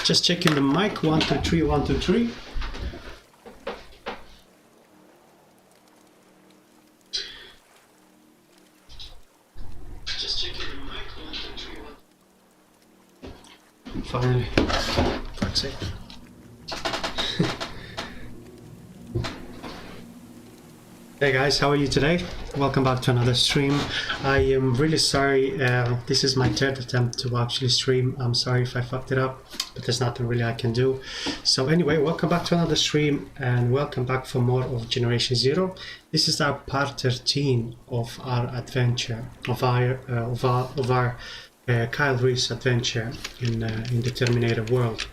Just checking the mic. 1 2 3 1 2 3. Just checking the mic. 1 2 3 1. Finally. Fuck's sake. Hey guys, how are you today? Welcome back to another stream. I am really sorry, this is my third attempt to actually stream. I'm sorry if I fucked it up, but there's nothing really I can do. So anyway, welcome back to another stream and welcome back for more of Generation Zero. This is our part 13 of our adventure, of our Kyle Reese adventure in the Terminator world.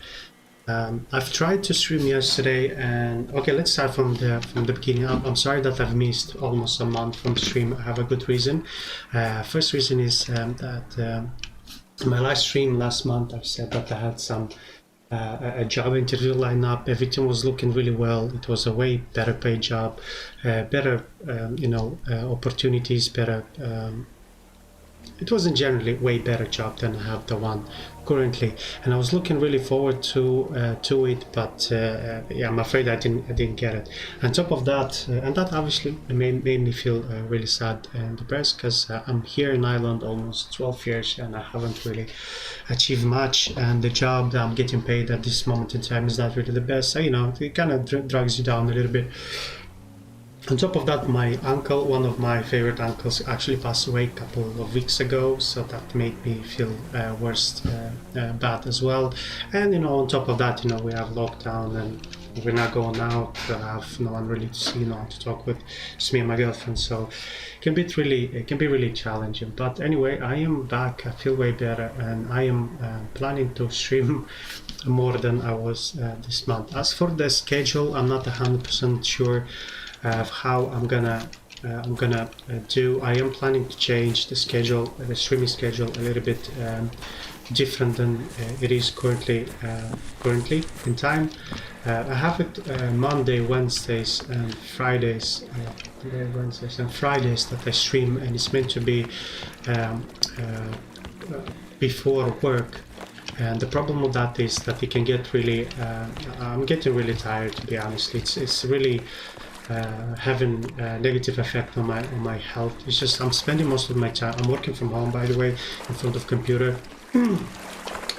I've tried to stream yesterday, and okay, let's start from the beginning. I'm sorry that I've missed almost a month from stream. I have a good reason. First reason is that my live stream last month, I said that I had some a job interview lined up. Everything was looking really well. It was a way better paid job, better opportunities, better. It was in generally way better job than I have the one currently, and I was looking really forward to it, but yeah, I'm afraid I didn't get it. On top of that, and that obviously made me feel really sad and depressed, because I'm here in Ireland almost 12 years and I haven't really achieved much, and the job that I'm getting paid at this moment in time is not really the best. So, you know, it kind of drags you down a little bit. On top of that, my uncle, one of my favorite uncles, actually passed away a couple of weeks ago, so that made me feel bad as well. And you know, on top of that, you know, we have lockdown and we're not going out. I have no one really to see, no one to talk with. It's me and my girlfriend, so it can be really challenging. But anyway, I am back. I feel way better, and I am planning to stream more than I was this month. As for the schedule, I'm not 100% sure of how I'm gonna do. I am planning to change the schedule, the streaming schedule, a little bit different than it is currently in time. I have it Monday, Wednesdays, and Fridays. Wednesdays and Fridays that I stream, and it's meant to be before work. And the problem with that is that it can get really. I'm getting really tired, to be honest. It's really. Having a negative effect on my health. It's just I'm spending most of my time. I'm working from home, by the way, in front of computer.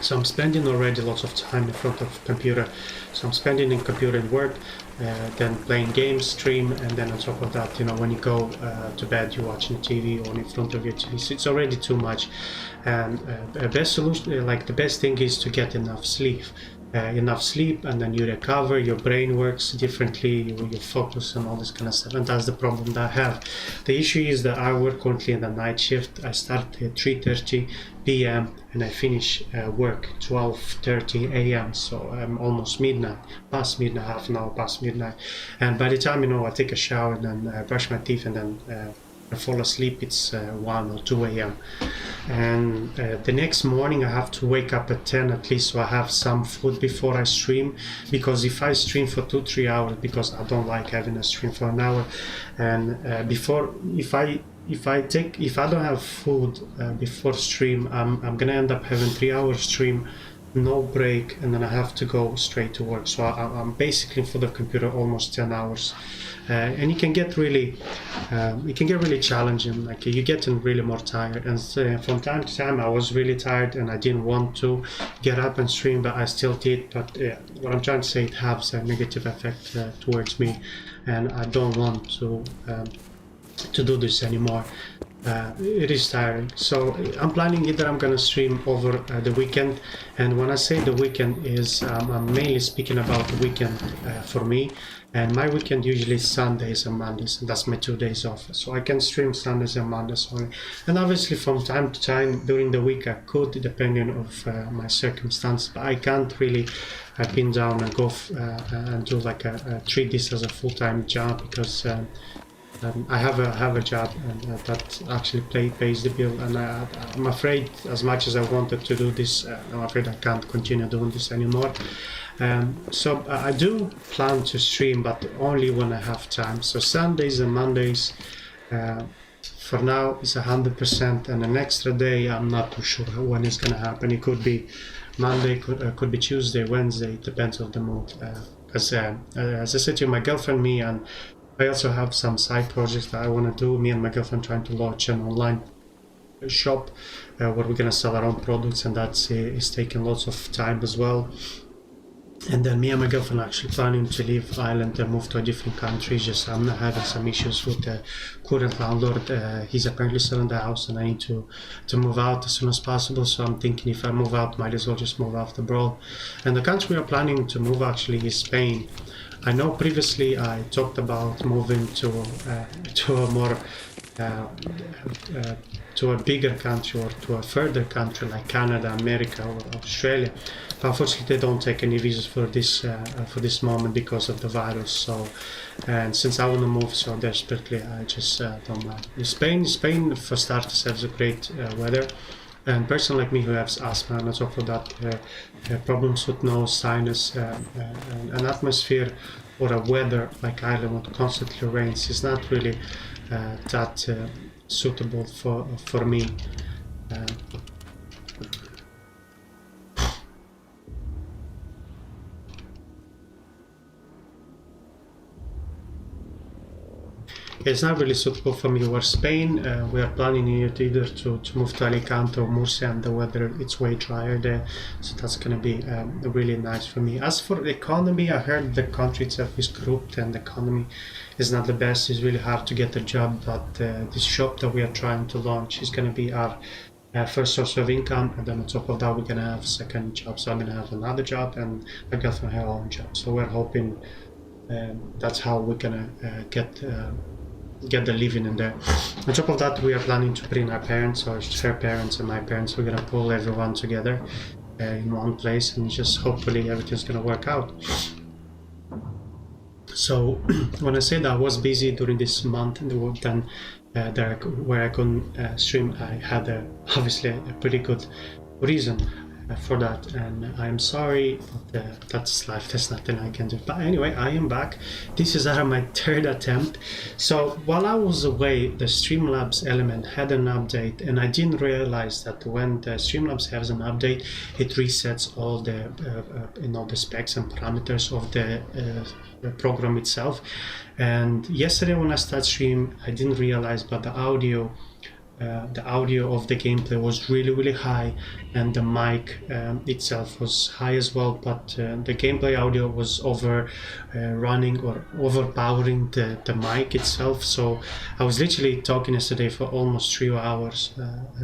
So I'm spending already lots of time in front of computer. So I'm spending in computer and work, then playing games, stream, and then on top of that, you know, when you go to bed, you're watching TV or in front of your TV. So it's already too much. And the best solution, like the best thing, is to get enough sleep. enough sleep, and then you recover, your brain works differently, you focus and all this kind of stuff. And that's the problem that I have. The issue is that I work currently in the night shift. I start at 3:30 p.m. and I finish work 12:30 a.m. so I'm almost midnight, past midnight, half an hour past midnight. And by the time, you know, I take a shower and then brush my teeth and then I fall asleep, it's 1 or 2 a.m. and the next morning I have to wake up at 10 at least, so I have some food before I stream, because if I stream for 2-3 hours, because I don't like having a stream for an hour, and if I don't have food before stream, I'm gonna end up having 3-hour stream, no break, and then I have to go straight to work. So I'm basically for the computer almost 10 hours. And it can get really challenging. Like, you getting really more tired, and from time to time I was really tired and I didn't want to get up and stream, but I still did. But what I'm trying to say, it has a negative effect towards me, and I don't want to do this anymore. It is tiring. So I'm planning either I'm gonna stream over the weekend, and when I say the weekend is I'm mainly speaking about the weekend for me, and my weekend usually is Sundays and Mondays, and that's my 2 days off, so I can stream Sundays and Mondays only. And obviously from time to time during the week I could, depending on my circumstance, but I can't really pin down and go and do like treat this as a full-time job, because I have a job, and that actually pays the bill, and I'm afraid, as much as I wanted to do this, I'm afraid I can't continue doing this anymore. So I do plan to stream, but only when I have time. So Sundays and Mondays for now is 100%, and an extra day I'm not too sure when it's gonna happen. It could be Monday, could be Tuesday, Wednesday, it depends on the mood. Because as I said to you, my girlfriend, me, and I also have some side projects that I want to do. Me and my girlfriend trying to launch an online shop where we're going to sell our own products, and that's is taking lots of time as well. And then me and my girlfriend are actually planning to leave Ireland and move to a different country. Just I'm not having some issues with the current landlord. He's apparently selling the house, and I need to move out as soon as possible. So I'm thinking, if I move out, might as well just move out abroad. And the country we are planning to move actually is Spain. I know previously I talked about moving to a more to a bigger country, or to a further country like Canada, America, or Australia. But unfortunately, they don't take any visas for this moment because of the virus. So, and since I want to move so desperately, I just don't mind. Spain for starters has a great weather. And a person like me who has asthma, and on top of that problems with nose, sinus, an atmosphere or a weather like Ireland when it constantly rains is not really that suitable for me. It's not really suitable for me. Where Spain, we are planning either to move to Alicante or Murcia, and the weather, it's way drier there, so that's going to be really nice for me. As for the economy, I heard the country itself is corrupt and the economy is not the best. It's really hard to get a job, but this shop that we are trying to launch is going to be our first source of income, and then on top of that we're going to have a second job. So I'm going to have another job and my girlfriend her own job, so we're hoping that's how we're going to get the living in there. On top of that, we are planning to bring our parents, or her parents and my parents. We're gonna pull everyone together in one place, and just hopefully everything's gonna work out. So when I say that I was busy during this month, and then where I couldn't stream, I had obviously a pretty good reason for that, and I'm sorry, but that's life, there's nothing I can do. But anyway, I am back. This is my third attempt. So while I was away, the Streamlabs element had an update, and I didn't realize that when the Streamlabs has an update, it resets all the the specs and parameters of the program itself. And yesterday when I started stream, I didn't realize, but the audio the audio of the gameplay was really high, and the mic itself was high as well, but the gameplay audio was running or overpowering the mic itself. So I was literally talking yesterday for almost 3 hours,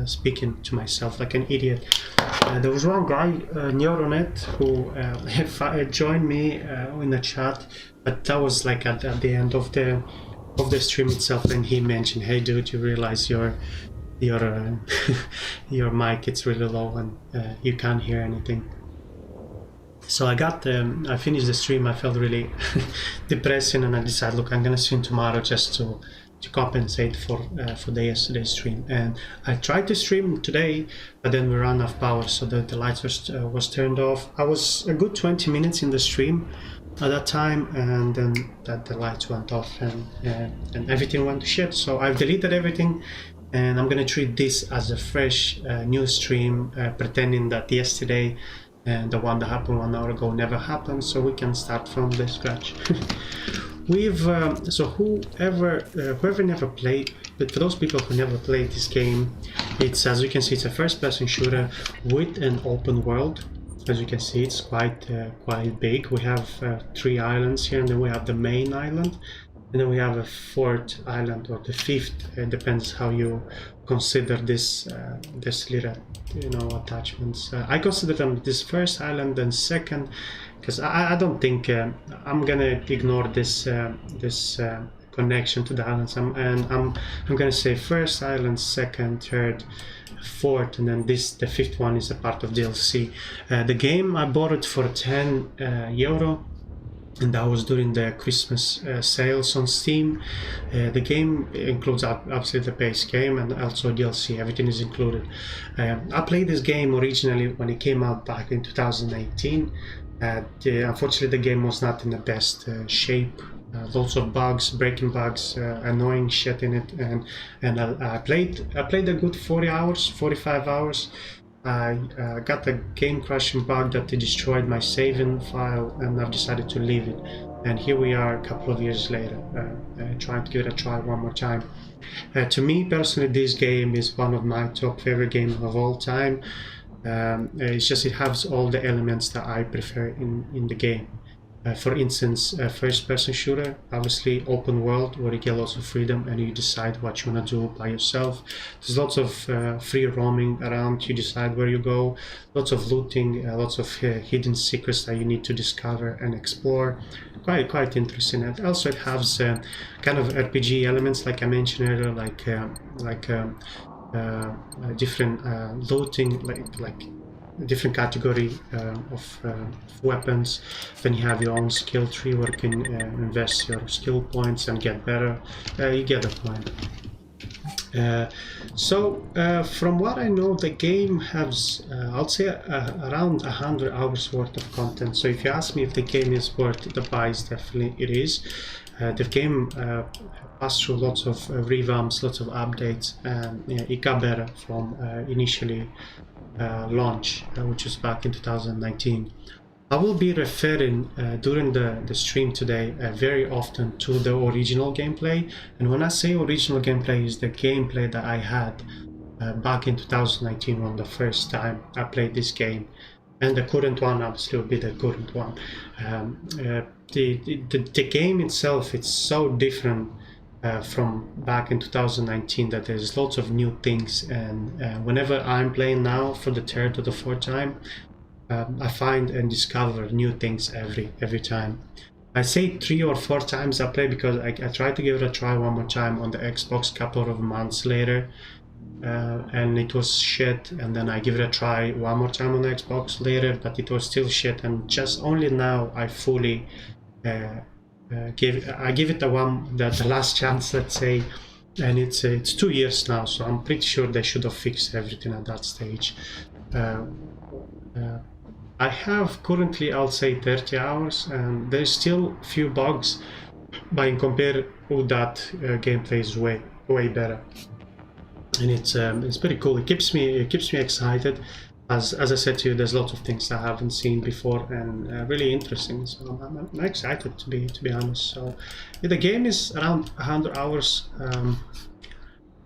speaking to myself like an idiot. There was one guy, Neuronet, who joined me in the chat, but that was like at the end of the stream itself, and he mentioned, "Hey dude, you realize your your mic, it's really low and you can't hear anything." So I finished the stream. I felt really depressing, and I decided, look, I'm gonna stream tomorrow just to compensate for the yesterday's stream. And I tried to stream today, but then we ran out of power, so the lights was turned off. I was a good 20 minutes in the stream at that time, and then the lights went off, and everything went to shit. So I've deleted everything, and I'm gonna treat this as a fresh new stream, pretending that yesterday and the one that happened 1 hour ago never happened, so we can start from the scratch. So whoever never played, but for those people who never played this game, it's, as you can see, it's a first-person shooter with an open world. As you can see, it's quite big. We have 3 islands here, and then we have the main island, and then we have a 4th island, or the 5th. It depends how you consider this little, attachments. I consider them this 1st island and 2nd, because I don't think I'm gonna ignore this connection to the islands. I'm gonna say 1st island, 2nd, 3rd, 4th, and then the 5th one is a part of DLC. The game I bought it for 10 euro, and that was during the Christmas sales on Steam. The game includes absolutely the base game and also DLC. Everything is included. I played this game originally when it came out back in 2018. Unfortunately, the game was not in the best shape. Lots of bugs, breaking bugs, annoying shit in it, and I played a good 45 hours. I got a game crashing bug that destroyed my saving file, and I've decided to leave it. And here we are a couple of years later, trying to give it a try one more time. To me personally, this game is one of my top favorite games of all time. It's just, it has all the elements that I prefer in the game. For instance, a first-person shooter, obviously open world, where you get lots of freedom and you decide what you want to do by yourself. There's lots of free roaming around, you decide where you go, lots of looting, lots of hidden secrets that you need to discover and explore. Quite interesting. And also it has kind of RPG elements, like I mentioned earlier, like different looting, like different category of weapons. Then you have your own skill tree where you can invest your skill points and get better. You get the point. From what I know, the game has I'll say around 100 hours worth of content. So if you ask me if the game is worth the price, definitely it is. The game passed through lots of revamps, lots of updates, and it got better from initially launch, which was back in 2019. I will be referring during the stream today very often to the original gameplay, and when I say original gameplay, is the gameplay that I had back in 2019 when the first time I played this game, and the current one obviously will be the current one. The game itself, it's so different from back in 2019 that there's lots of new things, and whenever I'm playing now for the 3rd or the 4th time, I find and discover new things every time. I say 3 or 4 times I play because I tried to give it a try one more time on the Xbox a couple of months later, and it was shit, and then I give it a try one more time on the Xbox later, but it was still shit, and just only now I fully give it the last chance, let's say, and it's 2 years now, so I'm pretty sure they should have fixed everything at that stage. I have currently, I'll say, 30 hours, and there's still a few bugs, but in compare with that, gameplay is way better, and it's pretty cool. It keeps me excited. As I said to you, there's lots of things I haven't seen before, and really interesting. So I'm excited to be honest. So the game is around 100 hours.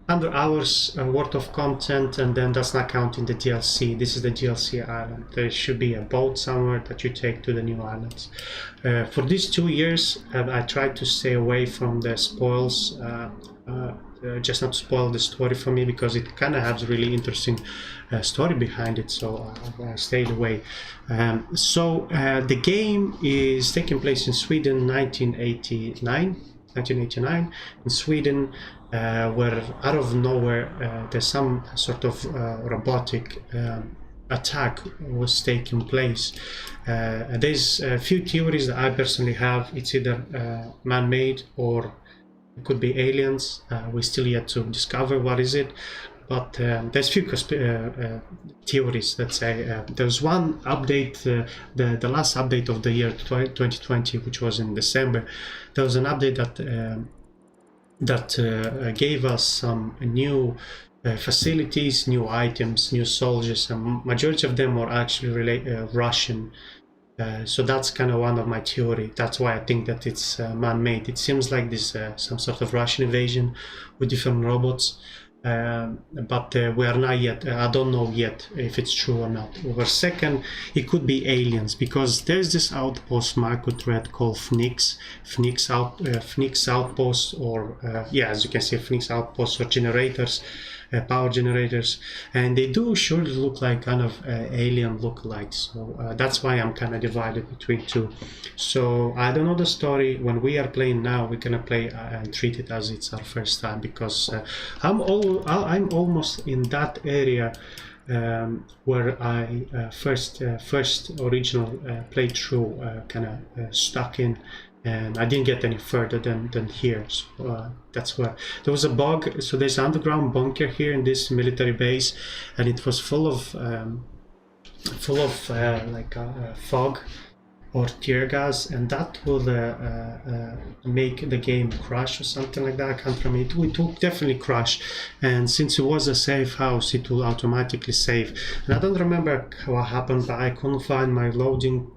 100 hours worth of content, and then that's not counting the DLC. This is the DLC island. There should be a boat somewhere that you take to the new islands. For these 2 years, I tried to stay away from the spoils, just not spoil the story for me, because it kind of has really interesting story behind it, so I stayed away. The game is taking place in Sweden, 1989 in Sweden, where out of nowhere there's some sort of robotic attack was taking place. There's a few theories that I personally have. It's either man-made or it could be aliens. We still yet to discover what is it, but there's few theories that say there's one update, the last update of the year 2020, which was in December. There was an update that gave us some new facilities, new items, new soldiers, and majority of them were actually Russian. So that's kind of one of my theory. That's why I think that it's man-made. It seems like this some sort of Russian invasion with different robots, but we are not yet. I don't know yet if it's true or not. Or second, it could be aliens, because there's this outpost Marco thread called Phoenix Outpost, or yeah, as you can see, Phoenix Outpost, or generators. Power generators, and they do surely look like kind of alien lookalikes. So that's why I'm kind of divided between two. So I don't know the story. When we are playing now, we're gonna play and treat it as it's our first time, because I'm almost in that area where I first original playthrough kind of stuck in. And I didn't get any further than here, so that's where there was a bug. So there's an underground bunker here in this military base, and it was full of fog or tear gas, and that will make the game crash or something like that. I can't remember. It will definitely crash, and since it was a safe house, it will automatically save. And I don't remember what happened, but I couldn't find my loading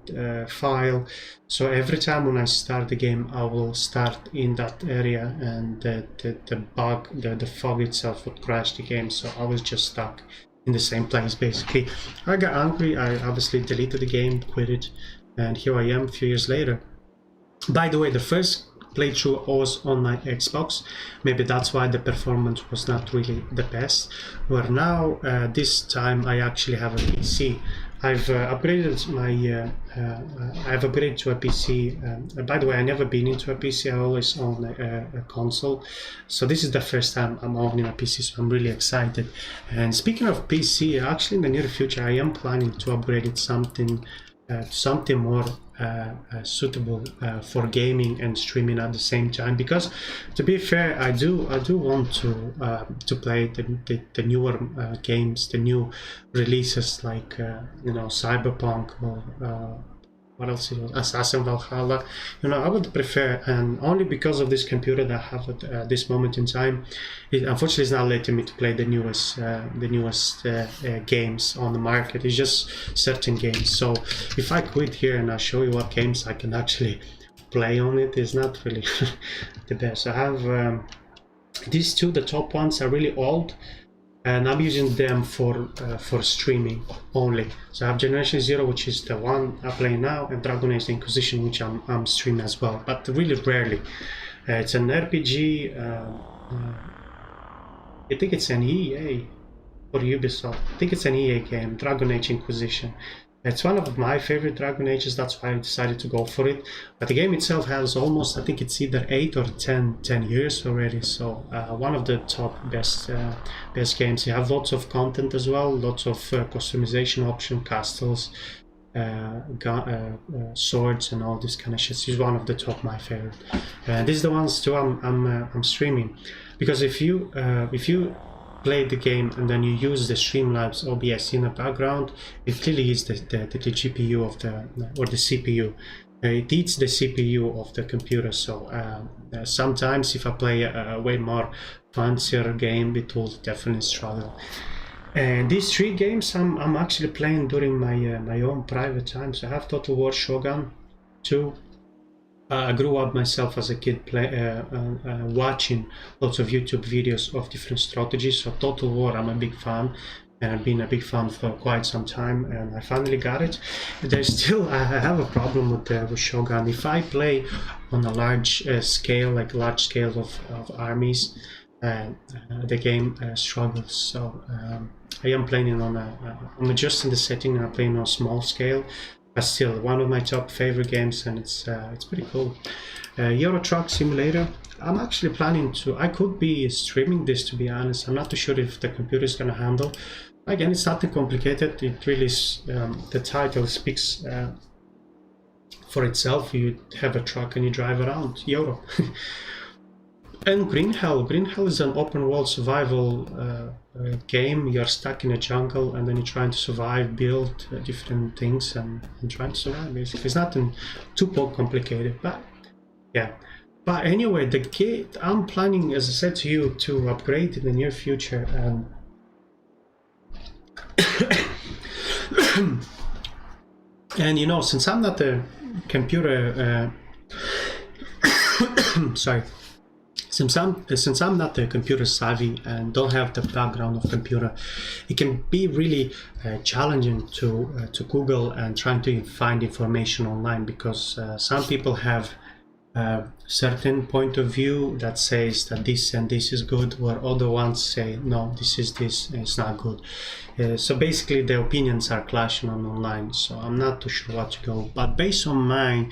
file. So every time when I start the game, I will start in that area, and the fog itself would crash the game. So I was just stuck in the same place basically. I got angry. I obviously deleted the game, quit it. And here I am a few years later. By the way, the first playthrough was on my Xbox. Maybe that's why the performance was not really the best. Where now, this time I actually have a PC. I've upgraded I've upgraded to a PC. By the way, I never been into a PC. I always own a console. So this is the first time I'm owning a PC, so I'm really excited. And speaking of PC, actually in the near future, I am planning to upgrade it something more suitable for gaming and streaming at the same time, because to be fair, I do want to play the newer games, the new releases, like Cyberpunk, or what else it was, Assassin Valhalla. I would prefer, and only because of this computer that I have at this moment in time, it unfortunately is not letting me to play the newest games on the market. It's just certain games. So if I quit here and I show you what games I can actually play on it, it's not really the best. I have these two. The top ones are really old, and I'm using them for streaming only. So I have Generation Zero, which is the one I play now, and Dragon Age: The Inquisition, which I'm streaming as well, but really rarely. It's an RPG. I think it's an EA or Ubisoft. I think it's an EA game, Dragon Age Inquisition. It's one of my favorite Dragon Ages, that's why I decided to go for it. But the game itself has almost, I think it's either 8 or 10 years already, so one of the top best games. You have lots of content as well, lots of customization options, castles, swords and all this kind of shit. It's one of the top, my favorite. These are the ones too I'm streaming, because if you play the game and then you use the Streamlabs OBS in the background, it clearly is the GPU of the CPU. It eats the CPU of the computer. So sometimes if I play a way more fancier game, it will definitely struggle. And these three games I'm actually playing during my own private time. So I have Total War Shogun 2, I grew up myself as a kid watching lots of YouTube videos of different strategies. So Total War, I'm a big fan, and I've been a big fan for quite some time, and I finally got it. There's still, I have a problem with Shogun. If I play on a large scale, like large scale of armies, the game struggles. So I am playing on I'm adjusting the setting and I'm playing on a small scale, but still one of my top favorite games, and it's pretty cool. Euro Truck Simulator. I'm actually planning to, I could be streaming this, to be honest. I'm not too sure if the computer is gonna handle. Again, it's nothing complicated. It really is, the title speaks for itself. You have a truck and you drive around, Euro. And Green Hell. Green Hell is an open world survival game. You're stuck in a jungle and then you're trying to survive, build different things and trying to survive, basically. It's nothing too complicated, but yeah. But anyway, the kit, I'm planning, as I said to you, to upgrade in the near future. And you know, since I'm not a computer sorry, since I'm not a computer savvy and don't have the background of computer, it can be really challenging to Google and trying to find information online, because some people have certain point of view that says that this and this is good, where other ones say no, this is not good. So basically the opinions are clashing on online, so I'm not too sure what to go. But based on my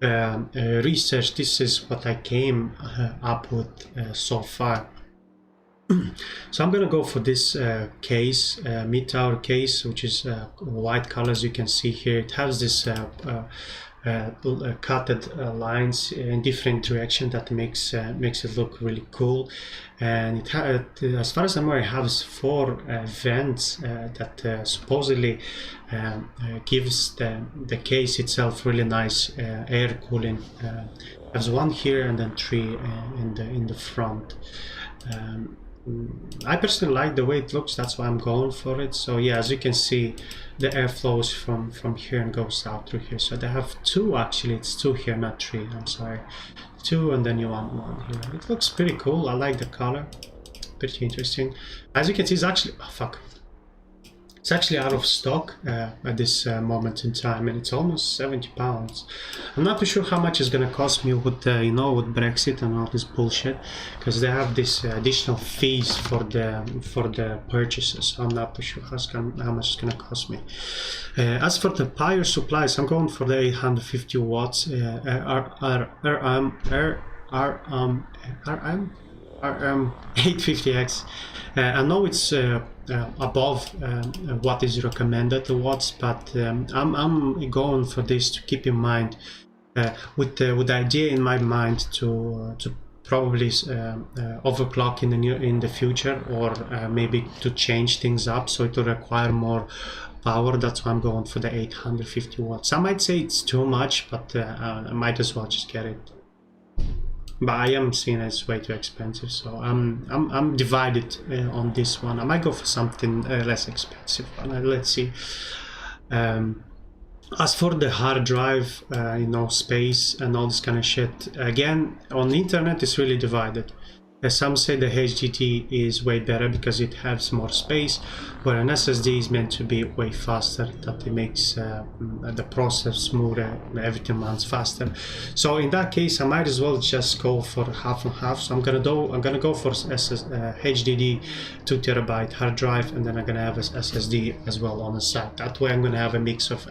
research, this is what I came up with so far. So I'm gonna go for this case, mid-tower case, which is white color, as you can see here. It has this cutted lines in different direction that makes it look really cool. And it as far as I'm aware, it has 4 vents that supposedly gives the case itself really nice air cooling. There's 1 here and then 3 in the front. I personally like the way it looks, that's why I'm going for it. So yeah, as you can see, the air flows from here and goes out through here. So they have 2, actually it's 2 here, not 3, I'm sorry. 2 and then you want 1 here. It looks pretty cool, I like the color, pretty interesting. As you can see, it's actually, oh fuck, it's actually out of stock at this moment in time, and it's almost £70. I'm not too sure how much it's gonna cost me with you know, with Brexit and all this bullshit, because they have this additional fees for the purchases. So I'm not too sure how much it's gonna cost me. As for the power supplies, I'm going for the 850 watts RM850X. I know it's above what is recommended, the watts, but I'm going for this to keep in mind, with the idea in my mind to probably overclock in the future, or maybe to change things up so it will require more power. That's why I'm going for the 850 watts. I might say it's too much, but I might as well just get it. But I am seeing it's way too expensive, so I'm divided on this one. I might go for something less expensive. Let's see. As for the hard drive, you know, space and all this kind of shit, again, on the internet it's really divided. Some say the HDD is way better because it has more space, where an SSD is meant to be way faster, that it makes the process smoother, everything runs faster. So in that case, I might as well just go for half and half. So I'm gonna go for HDD 2 terabyte hard drive, and then I'm gonna have a SSD as well on the side. That way I'm gonna have a mix of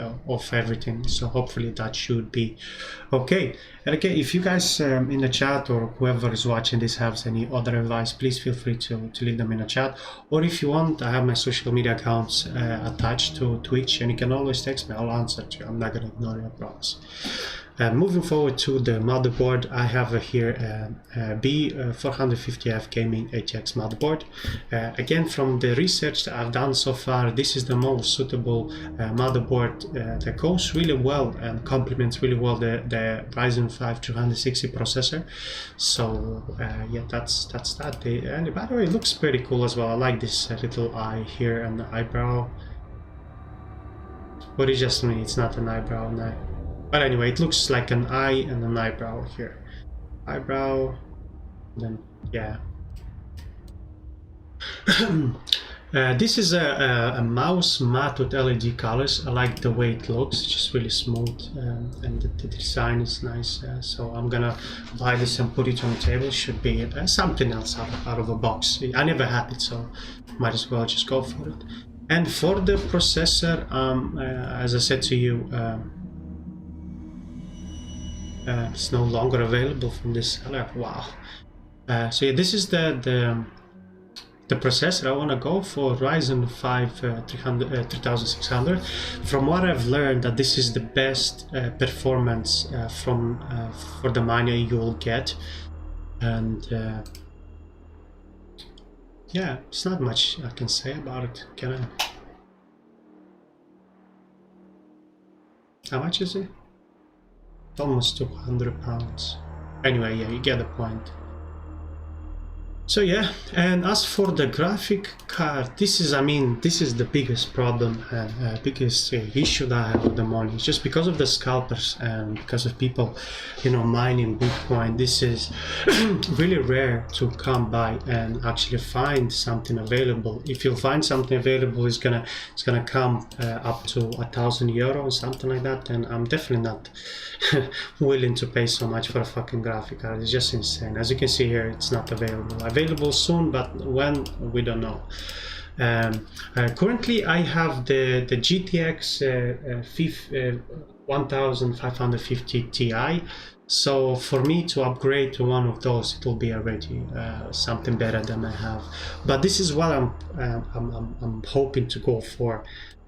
everything. So hopefully that should be okay. And okay, if you guys in the chat or whoever is watching this has any other advice, please feel free to leave them in the chat. Or if you want, I have my social media accounts attached to Twitch, and you can always text me, I'll answer to you. I'm not gonna ignore you, I promise. Moving forward to the motherboard, I have here B450F Gaming ATX motherboard. Again, from the research that I've done so far, this is the most suitable motherboard that goes really well and complements really well the Ryzen 5 260 processor. So yeah, that's that. And by the way, it looks pretty cool as well. I like this little eye here and the eyebrow. But it's just me, it's not an eyebrow. But anyway, it looks like an eye and an eyebrow here. Eyebrow, then yeah. This is a mouse matte with LED colors. I like the way it looks. It's just really smooth, and the design is nice. So I'm gonna buy this and put it on the table. Should be something else out of a box. I never had it, so might as well just go for it. And for the processor, as I said to you, it's no longer available from this seller. Wow. So yeah, this is the processor I want to go for, Ryzen 5 3600. From what I've learned, that this is the best performance for the miner you will get, and yeah, it's not much I can say about it, can I? How much is it? Almost £200. Anyway, yeah, you get the point. So yeah, and as for the graphic card, this is the biggest problem, biggest issue that I have with the money. It's just because of the scalpers and because of people, mining Bitcoin. This is really rare to come by and actually find something available. If you find something available, it's gonna come up to €1,000 or something like that, and I'm definitely not willing to pay so much for a fucking graphic card. It's just insane. As you can see here, it's not available soon, but when, we don't know. Currently I have the GTX 1550 Ti, so for me to upgrade to one of those, it will be already something better than I have. But this is what I'm hoping to go for.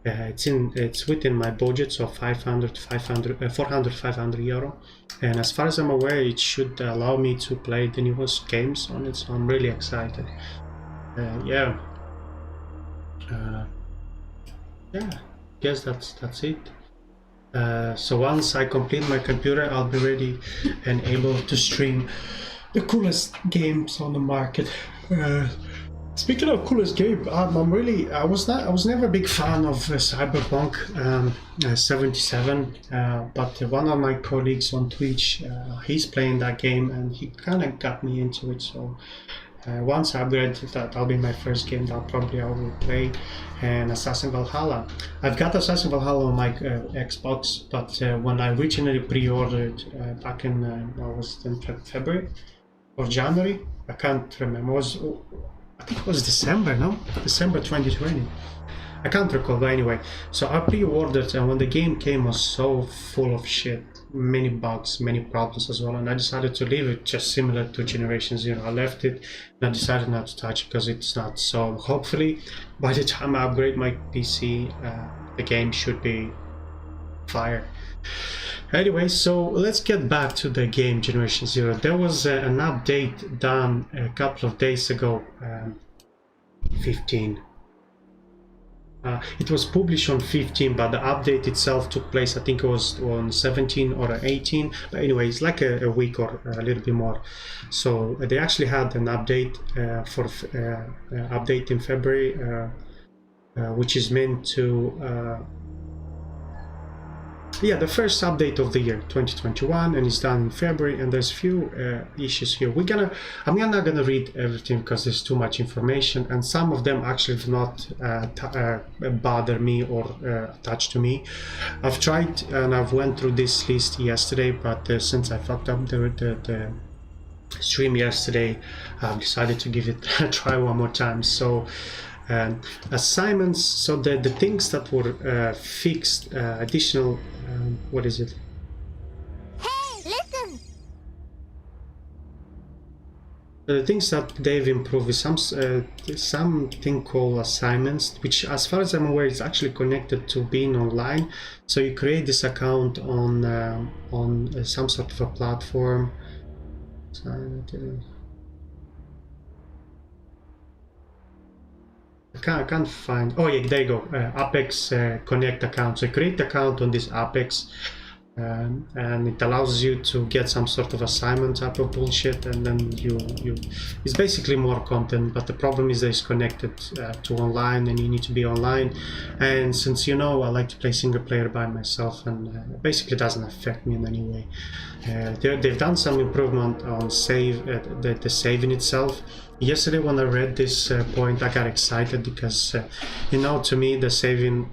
It's within my budget, so 400 500 euro, and as far as I'm aware, it should allow me to play the newest games on it, so I'm really excited. Yeah, guess that's it. So once I complete my computer, I'll be ready and able to stream the coolest games on the market. Speaking of coolest game, I was never a big fan of Cyberpunk 77, but one of my colleagues on Twitch, he's playing that game, and he kind of got me into it. So once I upgrade that'll be my first game that I will play. And Assassin Valhalla. I've got Assassin Valhalla on my Xbox, but when I originally pre-ordered back in February or January, I can't remember. I think it was December 2020. I can't recall, but anyway. So I pre-ordered, and when the game came, it was so full of shit, many bugs, many problems as well, and I decided to leave it, just similar to Generation Zero. I left it, and I decided not to touch it because it's not. So hopefully, by the time I upgrade my PC, the game should be fire. Anyway, so let's get back to the game Generation Zero. There was an update done a couple of days ago, 15. It was published on 15, but the update itself took place, I think it was on 17 or 18. But anyway, it's like a week or a little bit more. So they actually had an update update in February, which is meant to the first update of the year 2021, and it's done in February, and there's few issues here. I'm not gonna read everything because there's too much information, and some of them actually do not bother me or attach to me. I've tried and I've went through this list yesterday, but since I fucked up the stream yesterday, I've decided to give it a try one more time. So assignments, so the things that were fixed, additional, what is it? Hey, listen! The things that they've improved is something called assignments, which, as far as I'm aware, is actually connected to being online. So you create this account on some sort of a platform. I can't find. Oh yeah, there you go. Apex Connect account. So create account on this Apex, and it allows you to get some sort of assignment type of bullshit, and then it's basically more content, but the problem is that it's connected to online, and you need to be online. And since you know I like to play single player by myself, and it basically doesn't affect me in any way. They've done some improvement on save, the saving itself. Yesterday when I read this point, I got excited because you know, to me the saving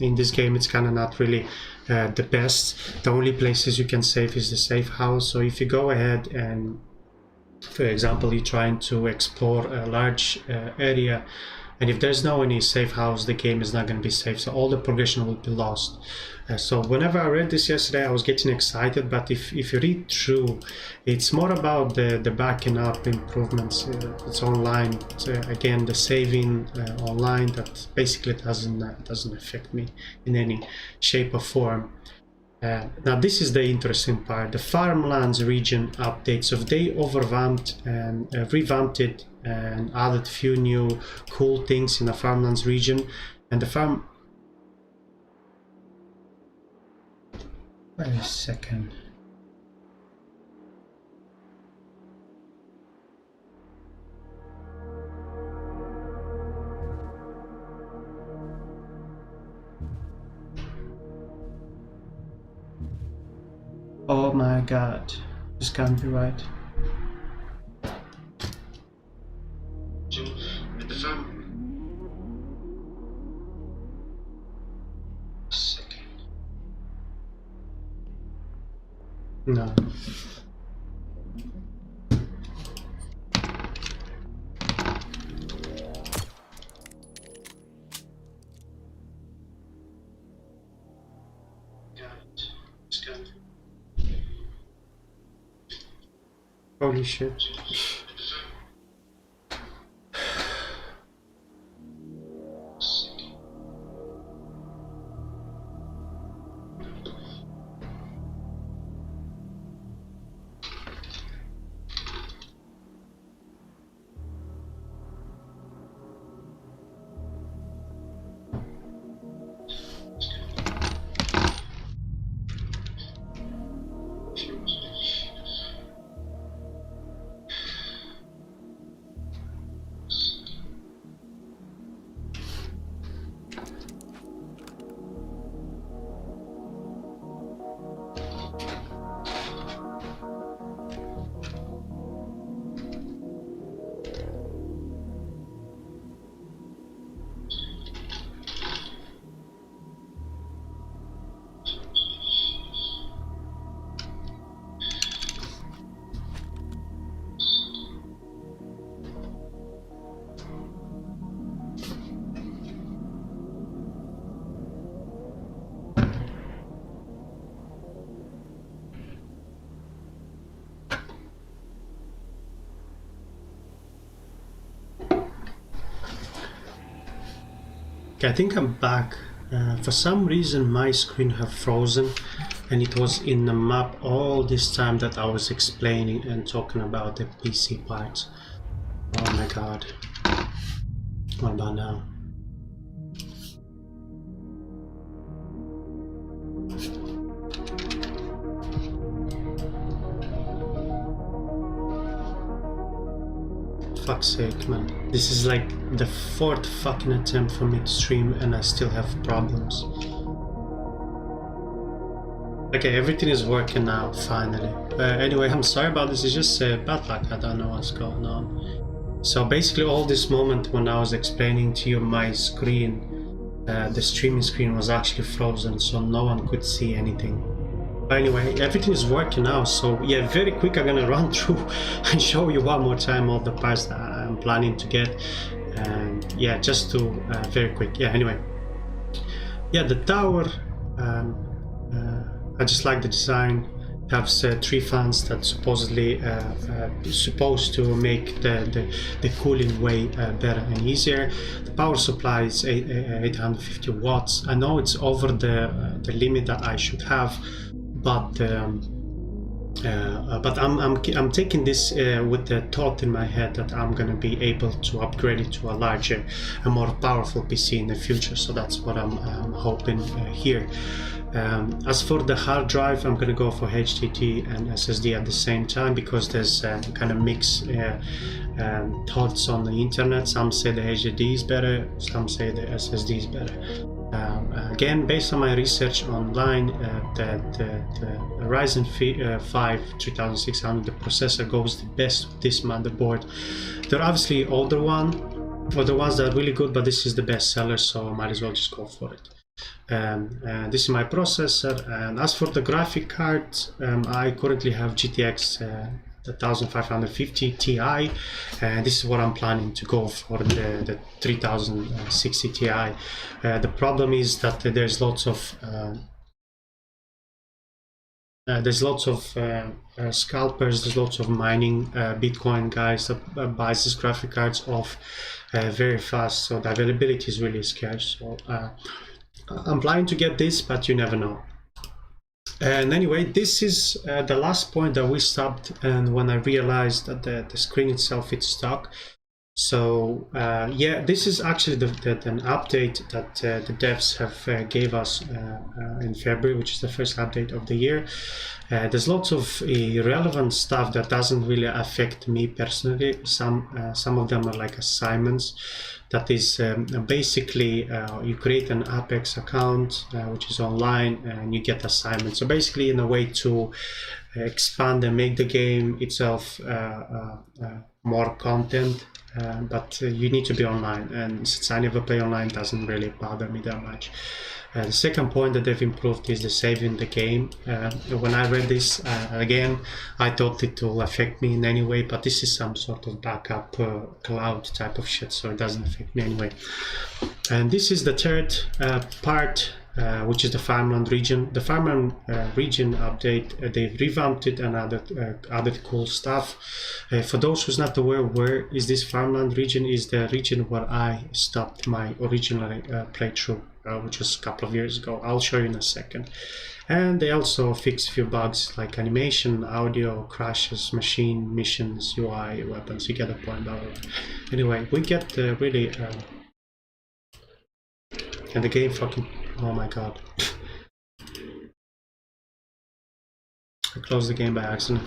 in this game, it's kind of not really the best. The only places you can save is the safe house. So if you go ahead and, for example, you're trying to explore a large area, and if there's no any safe house, the game is not going to be safe, so all the progression will be lost. So whenever I read this yesterday, I was getting excited, but if you read through, it's more about the backing up improvements. It's online. Again, the saving online, that basically doesn't affect me in any shape or form. Now this is the interesting part, the farmlands region updates. So they overvamped and revamped it and added few new cool things in the farmlands region. And the farm... Wait a second. Oh my god, this can't be right. No. Holy shit. Okay, I think I'm back. For some reason my screen have frozen, and it was in the map all this time that I was explaining and talking about the PC parts. Oh my god. What about now? Fuck's sake, man. This is like the 4th fucking attempt for me to stream and I still have problems. Okay, everything is working now, finally. Anyway, I'm sorry about this, it's just bad luck, I don't know what's going on. So basically all this moment when I was explaining to you my screen, the streaming screen was actually frozen, so no one could see anything. But anyway, everything is working now, so yeah, very quick I'm gonna run through and show you one more time all the parts that I'm planning to get. And yeah, just to very quick, yeah, anyway. Yeah, the tower, I just like the design. It has 3 fans that supposedly supposed to make the cooling way better and easier. The power supply is 850 watts. I know it's over the limit that I should have, but But I'm taking this with the thought in my head that I'm gonna be able to upgrade it to a larger, a more powerful PC in the future. So that's what I'm hoping here. As for the hard drive, I'm gonna go for HDD and SSD at the same time, because there's kind of mixed thoughts on the internet. Some say the HDD is better, some say the SSD is better. Again, based on my research online, the Ryzen 5 3600, the processor goes the best with this motherboard. There are obviously older ones that are really good, but this is the best seller, so I might as well just go for it. This is my processor, and as for the graphic card, I currently have GTX 1550 Ti, and this is what I'm planning to go for, the 3060 Ti. The problem is that there's lots of scalpers, there's lots of mining Bitcoin guys that buys these graphic cards off very fast, so the availability is really scarce. So I'm planning to get this, but you never know. And anyway, this is the last point that we stopped, and when I realized that the screen itself is stuck. So yeah, this is actually an update that the devs have gave us in February, which is the first update of the year. There's lots of irrelevant stuff that doesn't really affect me personally. Some of them are like assignments. That is basically you create an Apex account which is online, and you get assignments. So basically, in a way to expand and make the game itself more content, but you need to be online, and since I never play online, it doesn't really bother me that much. The second point that they've improved is the saving the game. When I read this again, I thought it will affect me in any way, but this is some sort of backup cloud type of shit, so it doesn't affect me anyway. And this is the third part, which is the farmland region. The farmland region update, they've revamped it and added cool stuff. For those who's not aware, where is this farmland region? Is the region where I stopped my original playthrough, which was a couple of years ago. I'll show you in a second. And they also fixed a few bugs like animation, audio, crashes, machine, missions, UI, weapons. You get the point. Blah, blah, blah. Anyway, we get really and the game fucking, oh my god. I closed the game by accident.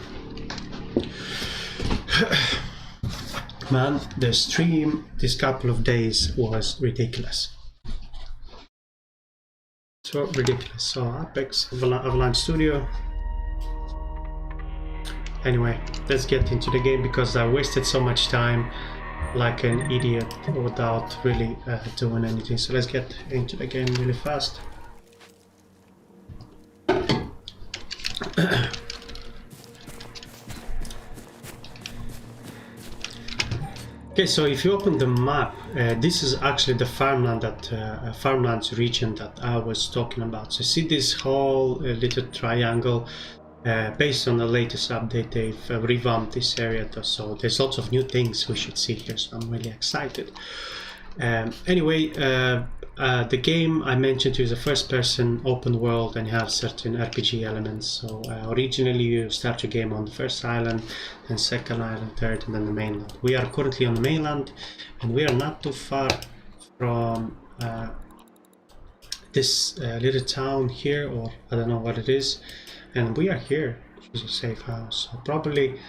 Man, the stream this couple of days was ridiculous. So ridiculous. So Apex, Avalanche Studio. Anyway, let's get into the game, because I wasted so much time like an idiot without really doing anything. So let's get into the game really fast. Okay, so if you open the map, this is actually the farmland farmlands region that I was talking about. So see this whole little triangle. Based on the latest update, they've revamped this area, so there's lots of new things we should see here, so I'm really excited. Anyway, the game I mentioned to you is a first-person open world, and you have certain RPG elements. So originally you start your game on the first island, then second island, third, and then the mainland. We are currently on the mainland, and we are not too far from this little town here, or I don't know what it is. And we are here, which is a safe house. So probably,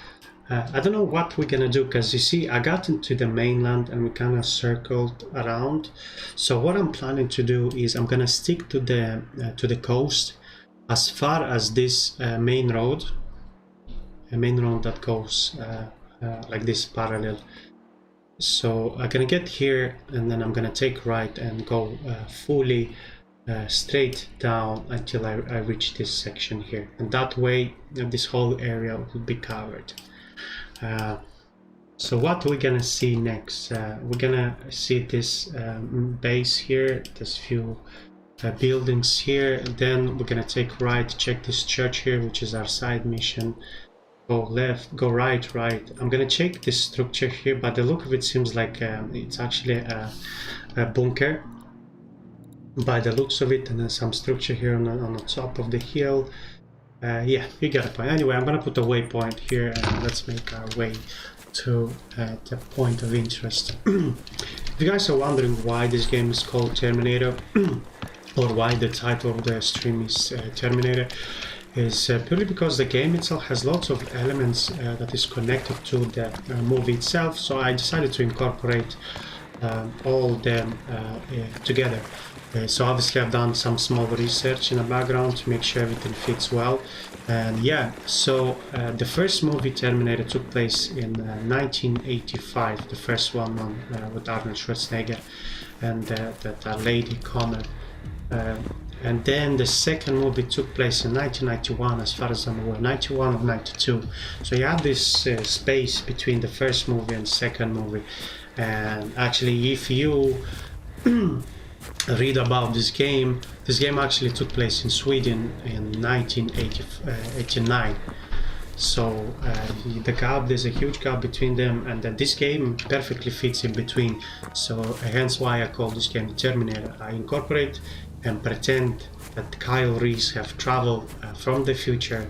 I don't know what we're gonna do, because you see, I got into the mainland and we kind of circled around. So what I'm planning to do is I'm gonna stick to the coast as far as this main road, a main road that goes like this parallel. So I'm gonna get here, and then I'm gonna take right and go fully straight down until I reach this section here, and that way this whole area will be covered. So what we're gonna see next, we're gonna see this base here, this few buildings here, then we're gonna take right, check this church here, which is our side mission, go left, go right. I'm gonna check this structure here, but the look of it seems like it's actually a bunker by the looks of it, and then some structure here on the top of the hill. Yeah, you get a point. Anyway, I'm gonna put a waypoint here and let's make our way to the point of interest. If you guys are wondering why this game is called Terminator, or why the title of the stream is Terminator, is purely because the game itself has lots of elements that is connected to the movie itself, so I decided to incorporate all of them together. So obviously I've done some small research in the background to make sure everything fits well. And yeah, so the first movie Terminator took place in 1985, the first one with Arnold Schwarzenegger and that lady Connor. And then the second movie took place in 1991, as far as I'm aware, 91 or 92. So you have this space between the first movie and second movie. And actually, if you read about this game actually took place in Sweden in 1989. So the gap, there's a huge gap between them, and this game perfectly fits in between. So hence why I call this game Terminator. I incorporate and pretend that Kyle Reese have traveled from the future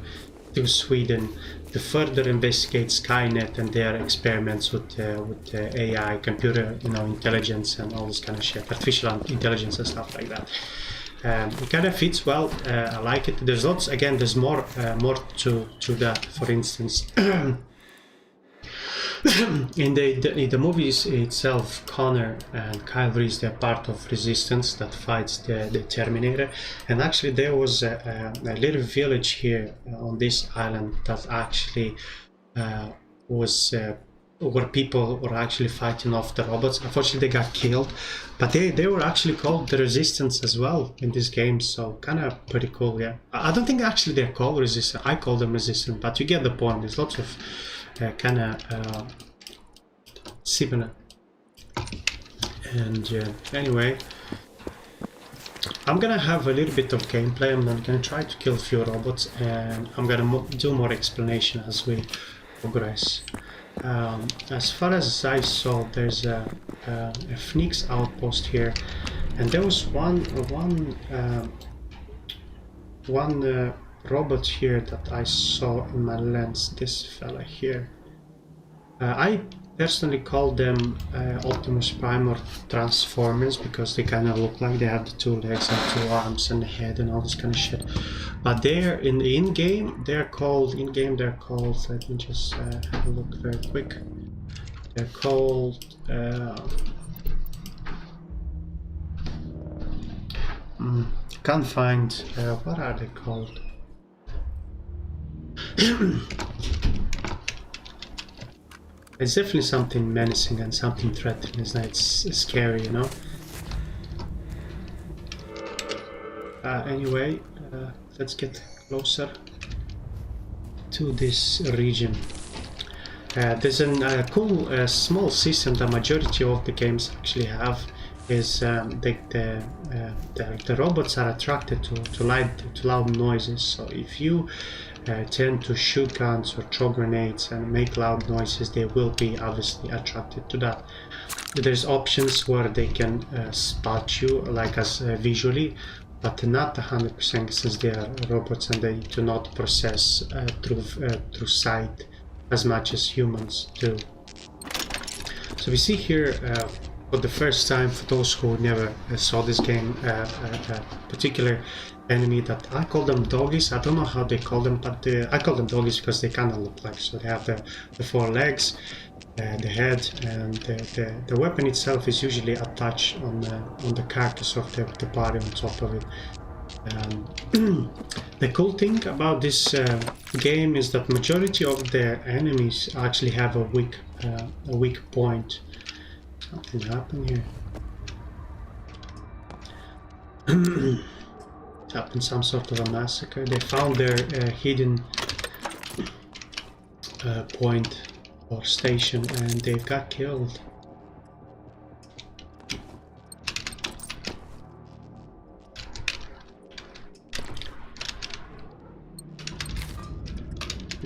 to Sweden to further investigate Skynet and their experiments with AI, computer, intelligence, and all this kind of shit, artificial intelligence and stuff like that. It kind of fits well. I like it. There's lots. Again, there's more to that. For instance, in the movies itself, Connor and Kyle Reese, they're part of resistance that fights the Terminator. And actually there was a little village here on this island that actually was where people were actually fighting off the robots. Unfortunately they got killed, but they were actually called the Resistance as well in this game, so kind of pretty cool. Yeah, I don't think actually they're called Resistance. I call them Resistance, but you get the point. There's lots of kind of similar. And anyway, I'm gonna have a little bit of gameplay. I'm gonna try to kill a few robots, and I'm gonna do more explanation as we progress. As far as I saw, there's a Phoenix outpost here, and there was one robot here that I saw in my lens. This fella here. I personally call them Optimus Prime or Transformers because they kind of look like they have the two legs and two arms and the head and all this kind of shit. But they're in-game, they're called, let me just have a look very quick. They're called, can't find, what are they called? It's definitely something menacing and something threatening. It's scary, you know. Anyway, let's get closer to this region. There's a cool small system that majority of the games actually have. Is the robots are attracted to loud noises. So if you tend to shoot guns or throw grenades and make loud noises, they will be obviously attracted to that. There's options where they can spot you, like as visually, but not 100% since they are robots and they do not process through sight as much as humans do. So we see here for the first time, for those who never saw this game, a particular enemy that I call them doggies. I don't know how they call them, but I call them doggies because they kind of look like. So they have the four legs, the head, and the weapon itself is usually attached on the carcass of the body on top of it. The cool thing about this game is that majority of the enemies actually have a weak point. Something happened here. It happened some sort of a massacre. They found their hidden point or station and they got killed.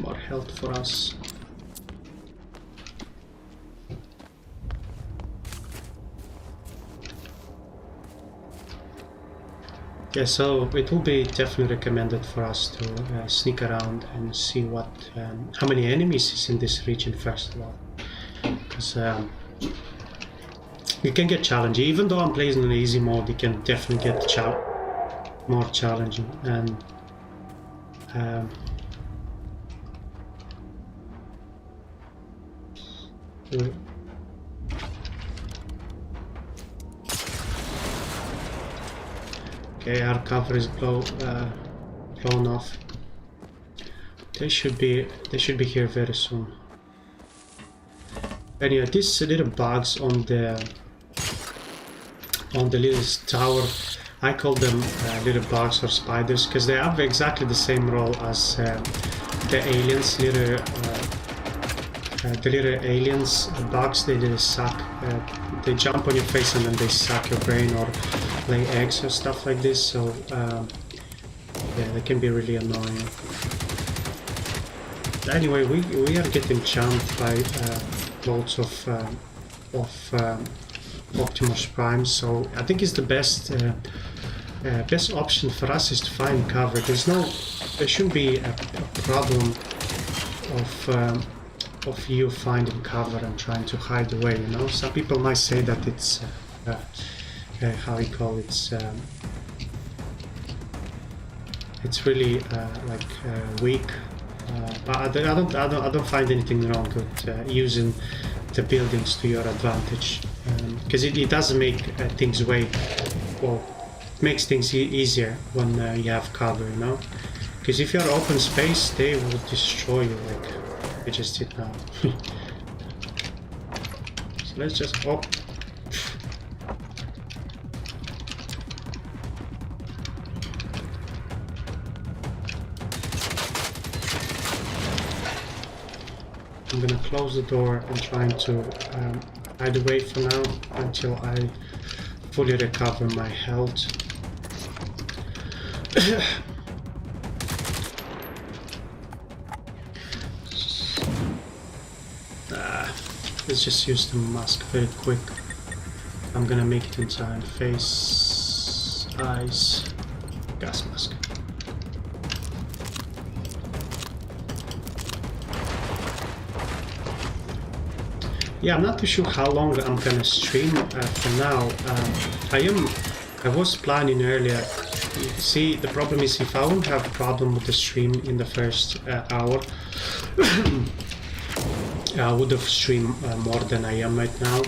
More health for us. Yeah, so it will be definitely recommended for us to sneak around and see what, how many enemies is in this region first of all, because it can get challenging. Even though I'm playing in easy mode, it can definitely get more challenging. And okay, our cover is blown off. They should be here very soon. Anyway, these little bugs on the little tower, I call them little bugs or spiders because they have exactly the same role as the aliens. The little aliens bugs, they just suck. They jump on your face and then they suck your brain or lay eggs or stuff like this. So yeah, they can be really annoying. Anyway, we are getting jumped by loads of Optimus Prime, so I think it's the best option for us is to find cover. There shouldn't be a problem of you finding cover and trying to hide away. You know, some people might say that it's how we call it. It's really weak. But I don't find anything wrong with using the buildings to your advantage, because it does make things makes things easier when you have cover, you know. Because if you're open space, they will destroy you like we just did now. So let's just I'm gonna close the door and trying to hide away for now until I fully recover my health. Let's just use the mask very quick. I'm gonna make it in time. Face, eyes, gas mask. Yeah, I'm not too sure how long I'm gonna stream for now. I was planning earlier. See, the problem is if I won't have a problem with the stream in the first hour, I would have streamed more than I am right now.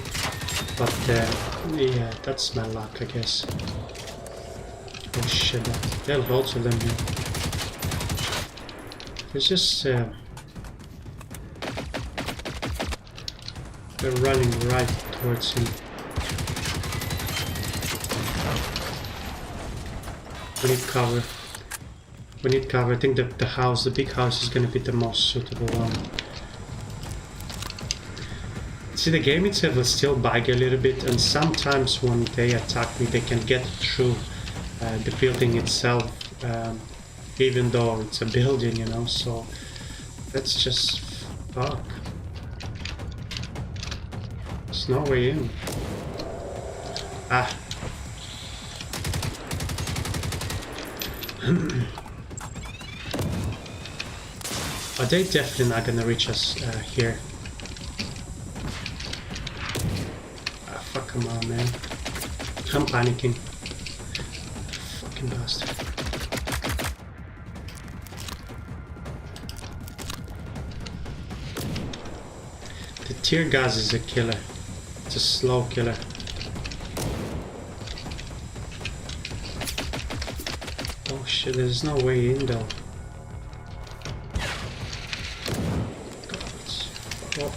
But yeah, that's my luck, I guess. Oh shit, there are lots of them here. It's just they're running right towards him. We need cover. We need cover. I think that the big house is gonna be the most suitable one. See, the game itself will still bug a little bit, and sometimes when they attack me, they can get through the building itself, even though it's a building, you know, so that's just fuck. There's no way in. Ah. Are they definitely not gonna reach us here? Ah, fuck, come on, man. I'm panicking. Fucking bastard. The tear gas is a killer. It's a slow killer. Oh shit, there's no way in though. Oh.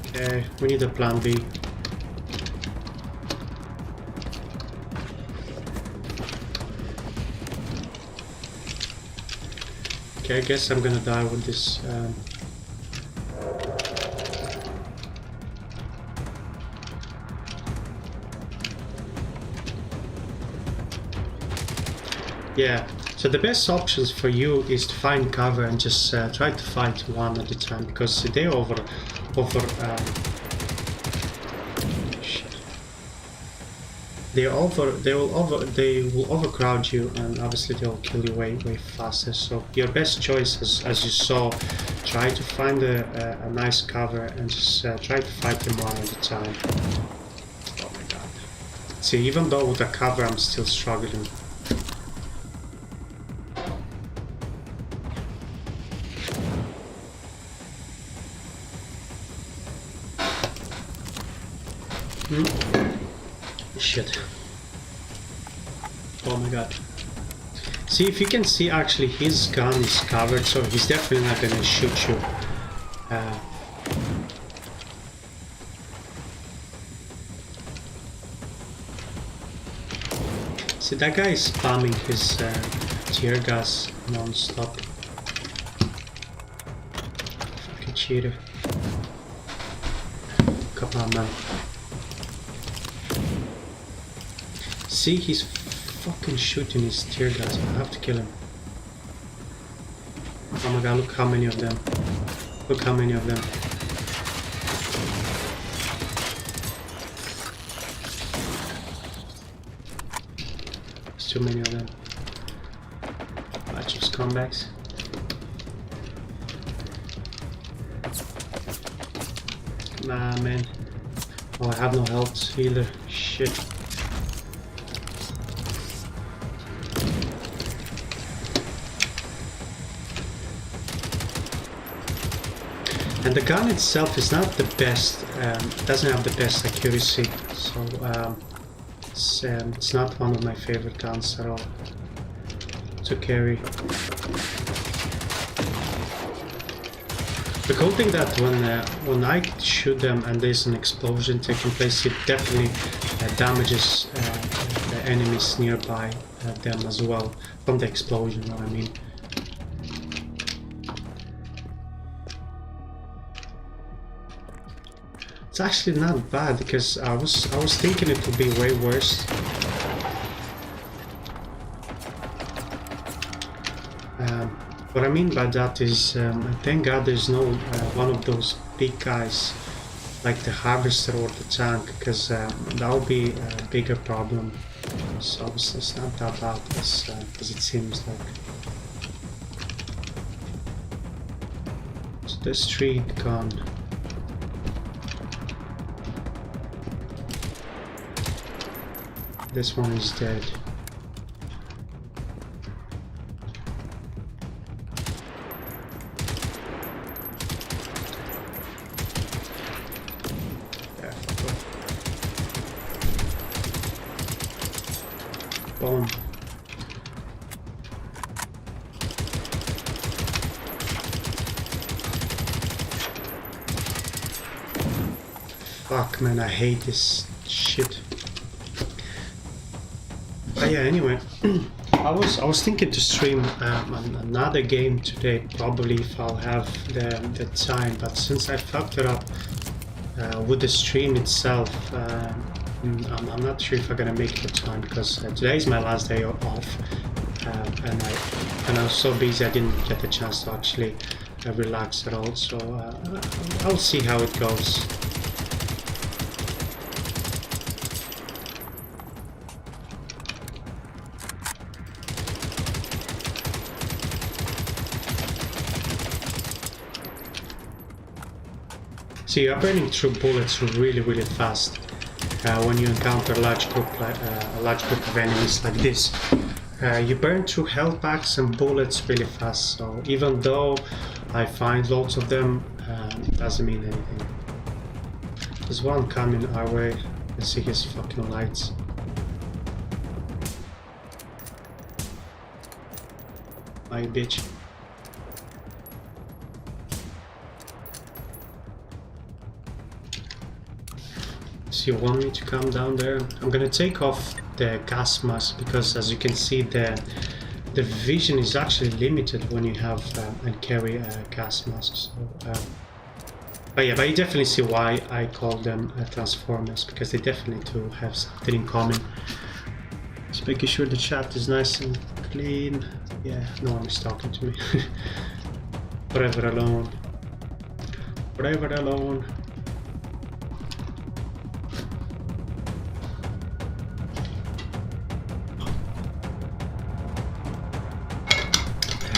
Okay, we need a plan B. Okay, I guess I'm gonna die with this. Yeah, so the best options for you is to find cover and just try to fight one at a time, because they they will overcrowd you, and obviously they will kill you way faster. So your best choice is, as you saw, try to find a nice cover and just try to fight them one at a time. Oh my god. See, even though with the cover I'm still struggling. Shit. Oh my god. See, if you can see, actually his gun is covered, so he's definitely not gonna shoot you. See, that guy is spamming his tear gas non-stop. Fucking cheater. Come on, man. See, he's fucking shooting his tear gas. I have to kill him. Oh my god, look how many of them. Look how many of them. There's too many of them. Bunch of scumbags. Nah, man. Oh, I have no health either. Shit. And the gun itself is not the best, doesn't have the best accuracy, so it's not one of my favorite guns at all to carry. The cool thing that when I shoot them and there's an explosion taking place, it definitely damages the enemies nearby them as well, from the explosion, what I mean. It's actually not bad, because I was thinking it would be way worse. What I mean by that is, thank God there's no one of those big guys like the harvester or the tank, because that would be a bigger problem. So obviously it's not that bad as it seems like. So this tree gone. This one is dead. Yeah, boom. Fuck, man, I hate this shit. Yeah, anyway, I was thinking to stream another game today, probably if I'll have the time, but since I fucked it up with the stream itself, I'm not sure if I'm gonna make the time, because today is my last day off, and I was so busy I didn't get the chance to actually relax at all, so I'll see how it goes. So you're burning through bullets really fast when you encounter a large group of enemies like this. You burn through health packs and bullets really fast. So even though I find lots of them, it doesn't mean anything. There's one coming our way. I see his fucking lights. My bitch. So you want me to come down there? I'm gonna take off the gas mask, because as you can see the vision is actually limited when you have and carry gas masks. So, but yeah, but you definitely see why I call them Transformers, because they definitely do have something in common. Just making sure the chat is nice and clean. Yeah, no one is talking to me. Forever alone. Forever alone.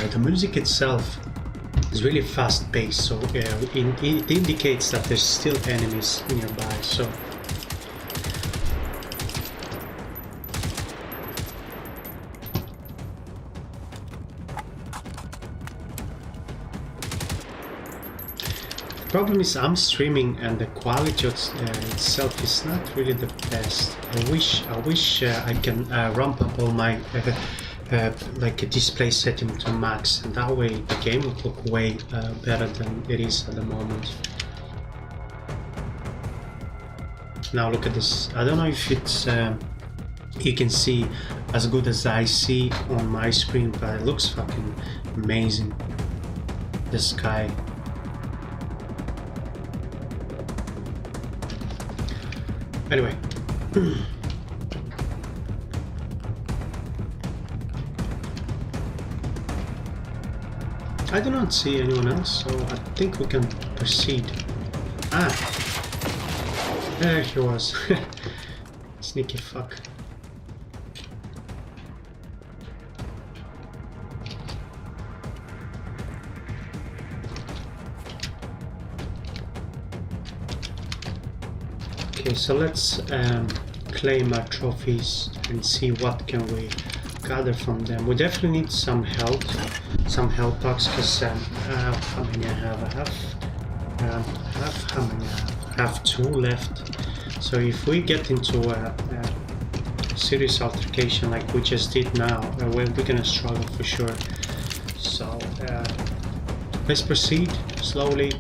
The music itself is really fast paced, so it indicates that there's still enemies nearby. So the problem is I'm streaming and the quality of, itself is not really the best. I wish I can ramp up all my like a display setting to max, and that way the game would look way better than it is at the moment. Now look at this. I don't know if it's you can see as good as I see on my screen, but it looks fucking amazing. The sky. Anyway. I do not see anyone else, so I think we can proceed. Ah! There he was. Sneaky fuck. Okay, so let's claim our trophies and see what can we gather from them. We definitely need some health packs, because how many I have? How many I have 2 left. So if we get into a serious altercation like we just did now, we're gonna struggle for sure. So let's proceed slowly.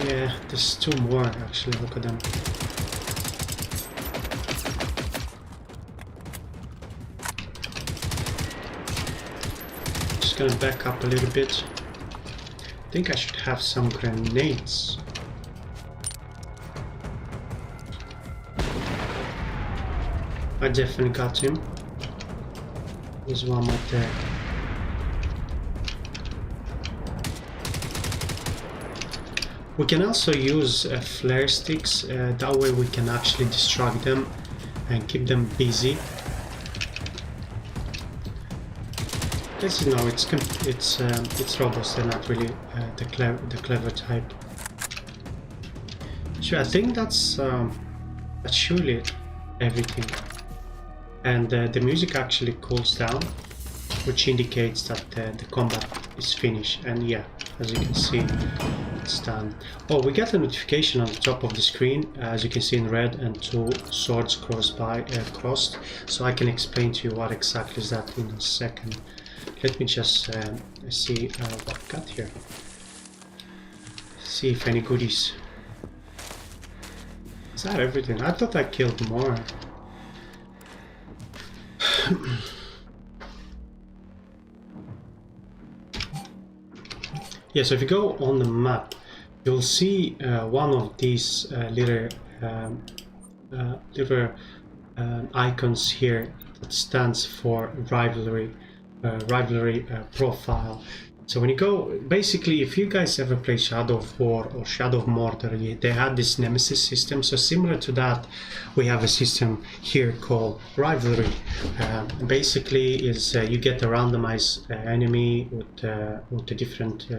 Yeah, there's 2 more actually, look at them. Just gonna back up a little bit. I think I should have some grenades. I definitely got him. There's one right there. We can also use flare sticks, that way we can actually distract them and keep them busy. As you know, it's robots, they're not really the clever type. Sure, I think that's surely everything. And the music actually cools down, which indicates that the combat is finished. And yeah, as you can see, it's done. Oh, we get a notification on the top of the screen, as you can see in red, and 2 swords crossed. So I can explain to you what exactly is that in a second. Let me just see what I got here. See if any goodies. Is that everything? I thought I killed more. Yeah, so if you go on the map, you'll see one of these little icons here that stands for rivalry profile. So when you go, basically, if you guys ever play Shadow of War or Shadow of Mordor, they had this Nemesis system. So similar to that, we have a system here called Rivalry. Basically, is you get a randomized enemy with a different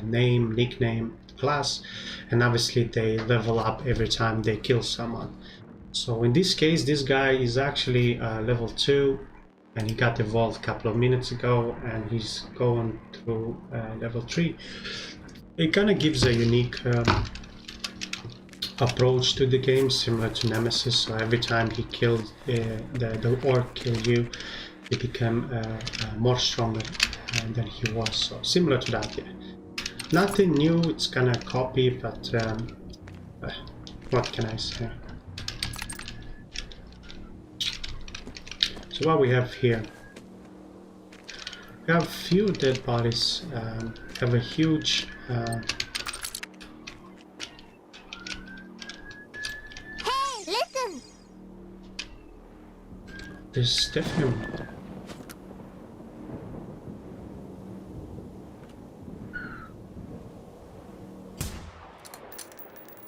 name, nickname, class, and obviously they level up every time they kill someone. So in this case, this guy is actually level 2. And he got evolved a couple of minutes ago, and he's going through level 3. It kind of gives a unique approach to the game, similar to Nemesis. So every time he killed the orc killed you, he became more stronger than he was. So similar to that, yeah. Nothing new. It's kind of copy, but what can I say? So what we have here, we have a few dead bodies, have a huge Hey, listen! there's definitely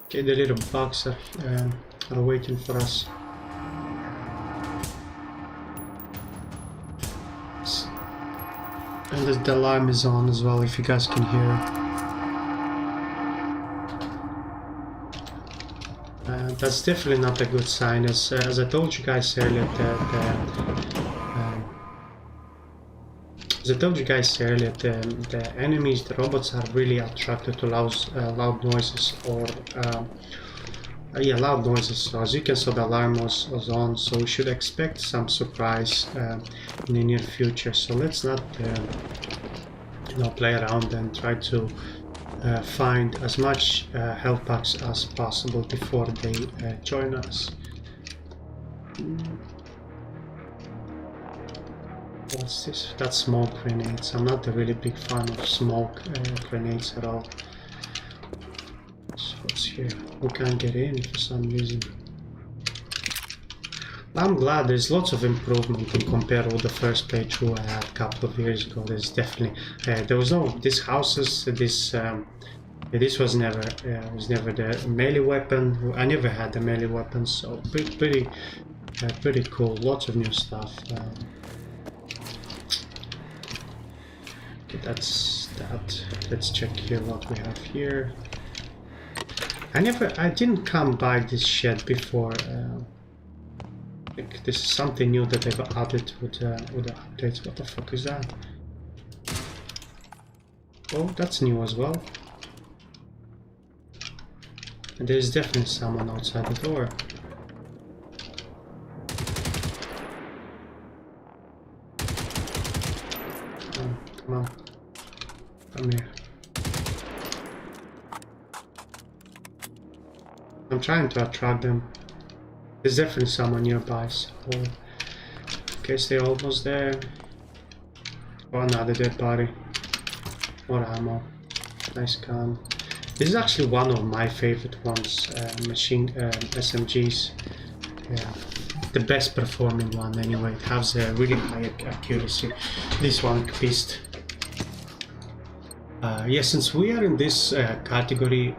okay, the little bugs are waiting for us. And the alarm is on as well, if you guys can hear. That's definitely not a good sign. As I told you guys earlier, the enemies, the robots, are really attracted to loud noises or yeah, loud noises. So as you can see, the alarm was on, so we should expect some surprise in the near future. So let's not you know, play around and try to find as much health packs as possible before they join us. What's this? That's smoke grenades. I'm not a really big fan of smoke grenades at all. So what's here? We can't get in for some reason. I'm glad there's lots of improvement in compared with the first playthrough I had a couple of years ago. There's definitely there was no these houses. This was never the melee weapon. I never had the melee weapon, so pretty cool. Lots of new stuff. Okay, that's that. Let's check here what we have here. I didn't come by this shed before. I think this is something new that they've added with the updates. What the fuck is that? Oh, that's new as well. And there's definitely someone outside the door. Oh, come on. Come here. I'm trying to attract them. There's definitely someone nearby, so in case they're almost there. Oh, another dead body. More ammo. Nice gun. This is actually one of my favorite ones, machine SMGs. Yeah, the best performing one anyway. It has a really high accuracy. This one beast. Yeah, since we are in this category,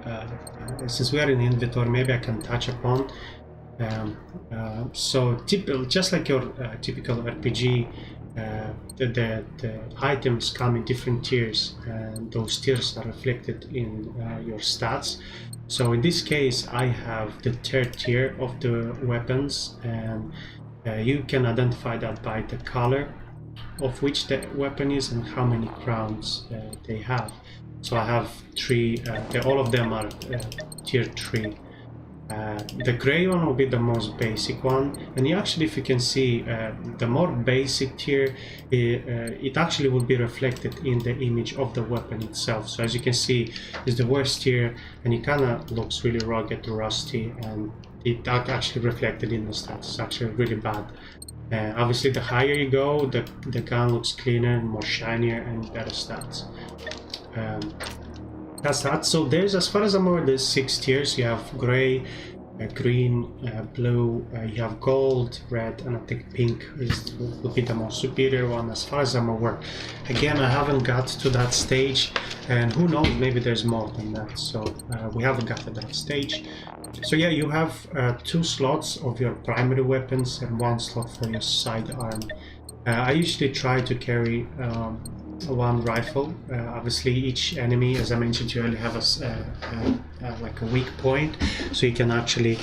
since we are in inventory, maybe I can touch upon. So just like your typical RPG, the items come in different tiers, and those tiers are reflected in your stats. So in this case, I have the third tier of the weapons, and you can identify that by the color of which the weapon is and how many crowns they have. So I have three. All of them are tier 3. The gray one will be the most basic one, and actually, if you can see, the more basic tier, it actually will be reflected in the image of the weapon itself. So as you can see, it's the worst tier, and it kind of looks really rugged, rusty, and it actually reflected in the stats. It's actually really bad. Obviously, the higher you go, the gun looks cleaner, more shinier, and better stats. That's that. So there's, as far as I'm aware, there's 6 tiers. You have gray, green, blue, you have gold, red, and I think pink will be the most superior one as far as I'm aware. Again, I haven't got to that stage, and who knows, maybe there's more than that. So we haven't got to that stage. So yeah, you have 2 slots of your primary weapons and 1 slot for your sidearm. I usually try to carry 1 rifle. Obviously, each enemy, as I mentioned, you only have like a weak point, so you can actually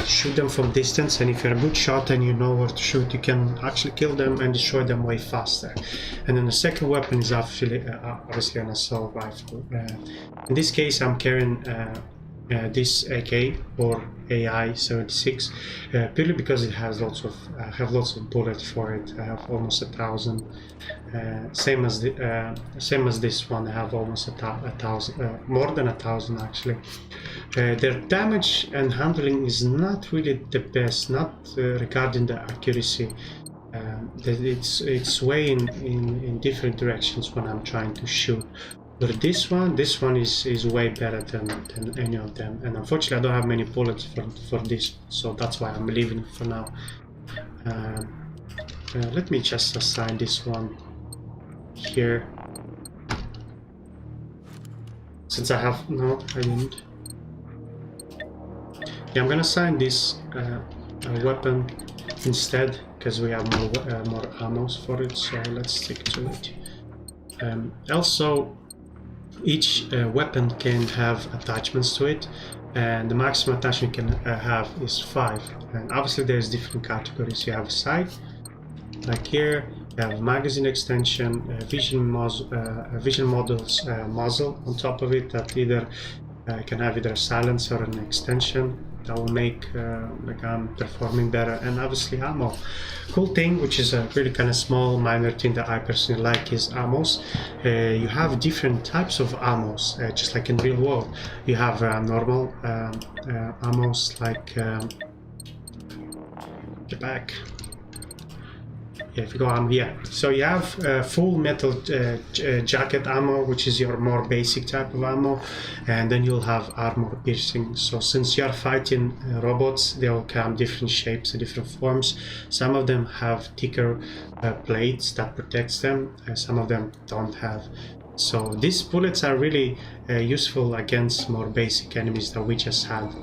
shoot them from distance. And if you're a good shot and you know where to shoot, you can actually kill them and destroy them way faster. And then the second weapon is actually obviously an assault rifle. In this case, I'm carrying this AK or AI-76 purely because it has lots of bullets for it. I have almost 1,000. Same as this one. I have almost 1,000, more than 1,000 actually. Their damage and handling is not really the best, not regarding the accuracy. It's way in different directions when I'm trying to shoot. But this one is way better than any of them, and unfortunately I don't have many bullets for this, so that's why I'm leaving it for now. Let me just assign this one here, since I have, no, I didn't. Yeah, I'm gonna assign this weapon instead, because we have more ammos for it, so let's stick to it. Also, each weapon can have attachments to it, and the maximum attachment you can have is 5. And obviously there's different categories. You have a sight, like here. You have magazine extension, vision models muzzle on top of it that either can have either a silencer or an extension that will make the gun performing better, and obviously ammo. Cool thing, which is a really kind of small minor thing that I personally like, is ammos. You have different types of ammos, just like in real world. You have normal ammos like get back. Yeah, if you go on, yeah. So you have full metal jacket ammo, which is your more basic type of ammo, and then you'll have armor piercing. So since you're fighting robots, they all come different shapes and different forms. Some of them have thicker plates that protects them, some of them don't have. So these bullets are really useful against more basic enemies that we just had,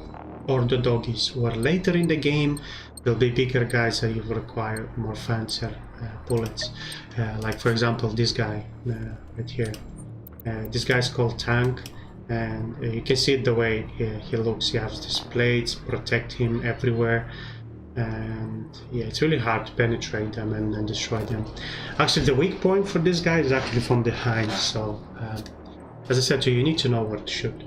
or the doggies, or later in the game there'll be bigger guys that you will require more fancier bullets. Like for example this guy right here. This guy's called Tank, and you can see the way he looks. He has these plates protect him everywhere, and yeah, it's really hard to penetrate them and destroy them. Actually, the weak point for this guy is actually from behind, so as I said to you, you need to know where to shoot.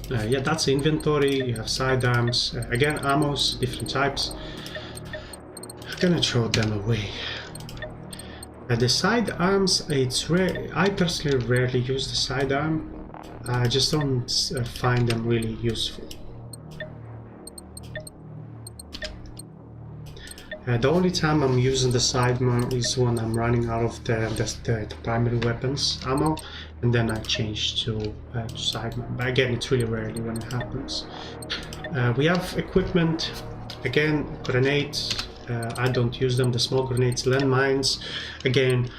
Yeah, that's the inventory. You have sidearms, again ammos, different types. I'm gonna throw them away. The sidearms, it's rare. I personally rarely use the sidearm. I just don't find them really useful. The only time I'm using the sidearm is when I'm running out of the primary weapons ammo, and then I change to sidearm. But again, it's really rarely when it happens. We have equipment, again, grenades. I don't use them, the small grenades, landmines. Again,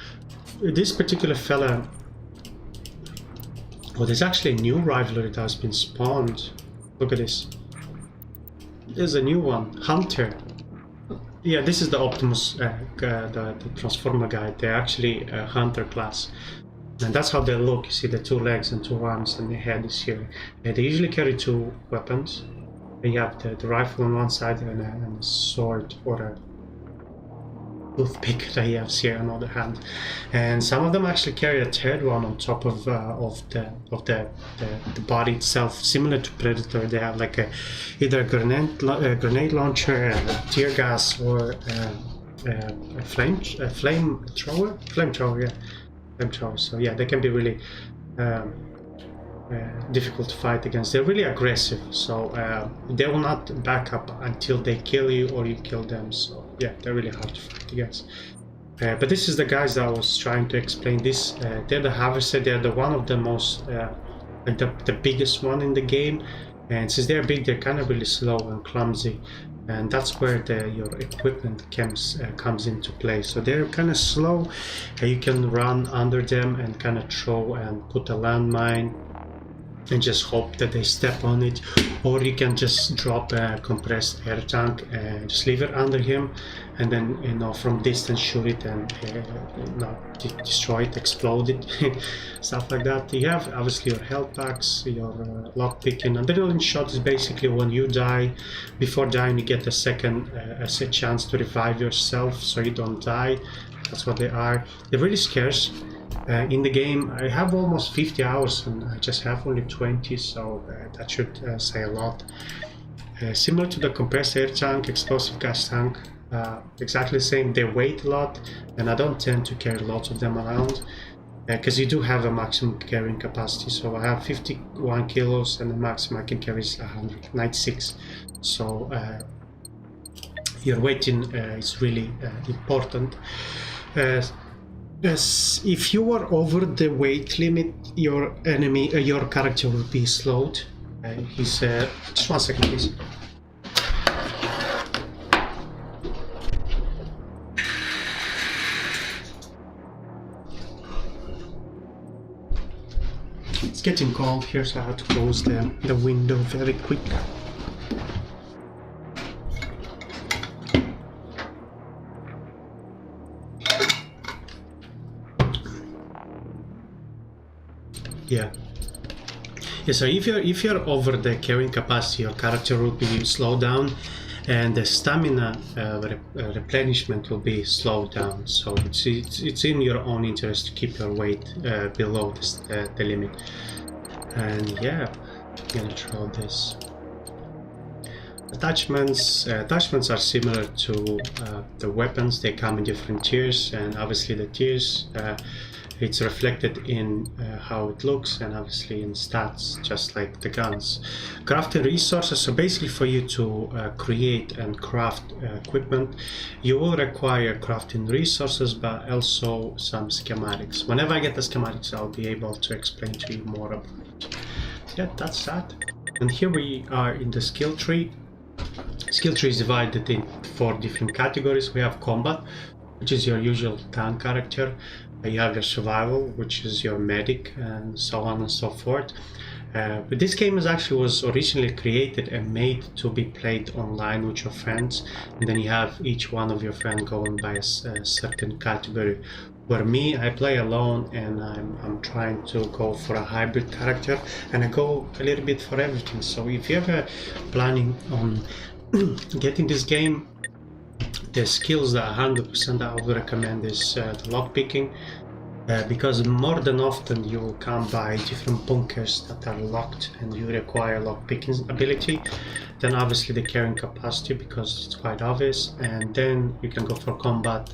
this particular fella, well, there's actually a new rivalry that has been spawned. Look at this. There's a new one, Hunter. Yeah, this is the Optimus, the Transformer guy. They're actually a Hunter class. And that's how they look. You see the 2 legs and 2 arms, and the head is here. They usually carry 2 weapons. You have the rifle on one side and a sword or a toothpick that he has here on the other hand. And some of them actually carry a third one on top of the body itself, similar to Predator. They have like either a grenade launcher, a tear gas, or a flamethrower. Yeah, flamethrower. So yeah, they can be really difficult to fight against. They're really aggressive, so they will not back up until they kill you or you kill them. So yeah, they're really hard to fight against. But this is the guys that I was trying to explain. This they're the harvester. They're the one of the most the biggest one in the game, and since they're big, they're kind of really slow and clumsy, and that's where your equipment comes into play. So they're kind of slow. You can run under them and kind of throw and put a landmine and just hope that they step on it, or you can just drop a compressed air tank and just leave it under him, and then, you know, from distance shoot it and destroy it, explode it, stuff like that. You have obviously your health packs, your lock picking. Adrenaline shot is basically when you die, before dying you get a second chance to revive yourself so you don't die. That's what they are. They're really scarce. In the game, I have almost 50 hours and I just have only 20, so that should say a lot. Similar to the compressed air tank, explosive gas tank, exactly the same. They weigh a lot, and I don't tend to carry lots of them around because you do have a maximum carrying capacity. So I have 51 kilos and the maximum I can carry is 196. So your weighting is really important. Yes, if you are over the weight limit, your character will be slowed. He's just 1 second, please. It's getting cold here, so I have to close the window very quick. Yeah. Yeah, so if you're over the carrying capacity, your character will be slowed down, and the stamina replenishment will be slowed down. So it's in your own interest to keep your weight below the limit. And yeah, I'm gonna throw this. Attachments are similar to the weapons. They come in different tiers, and obviously the tiers. It's reflected in how it looks, and obviously in stats, just like the guns. Crafting resources, so basically for you to create and craft equipment, you will require crafting resources, but also some schematics. Whenever I get the schematics, I'll be able to explain to you more about it. Yeah, that's that. And here we are in the skill tree. Skill tree is divided in 4 different categories. We have combat, which is your usual tank character. You have your survival, which is your medic, and so on and so forth. But this game was originally created and made to be played online with your friends, and then you have each one of your friends going by a certain category. For me, I play alone, and I'm trying to go for a hybrid character, and I go a little bit for everything. So if you're ever planning on getting this game, the skills that 100% I would recommend is the lockpicking, because more than often you will come by different bunkers that are locked and you require lockpicking ability. Then obviously the carrying capacity, because it's quite obvious, and then you can go for combat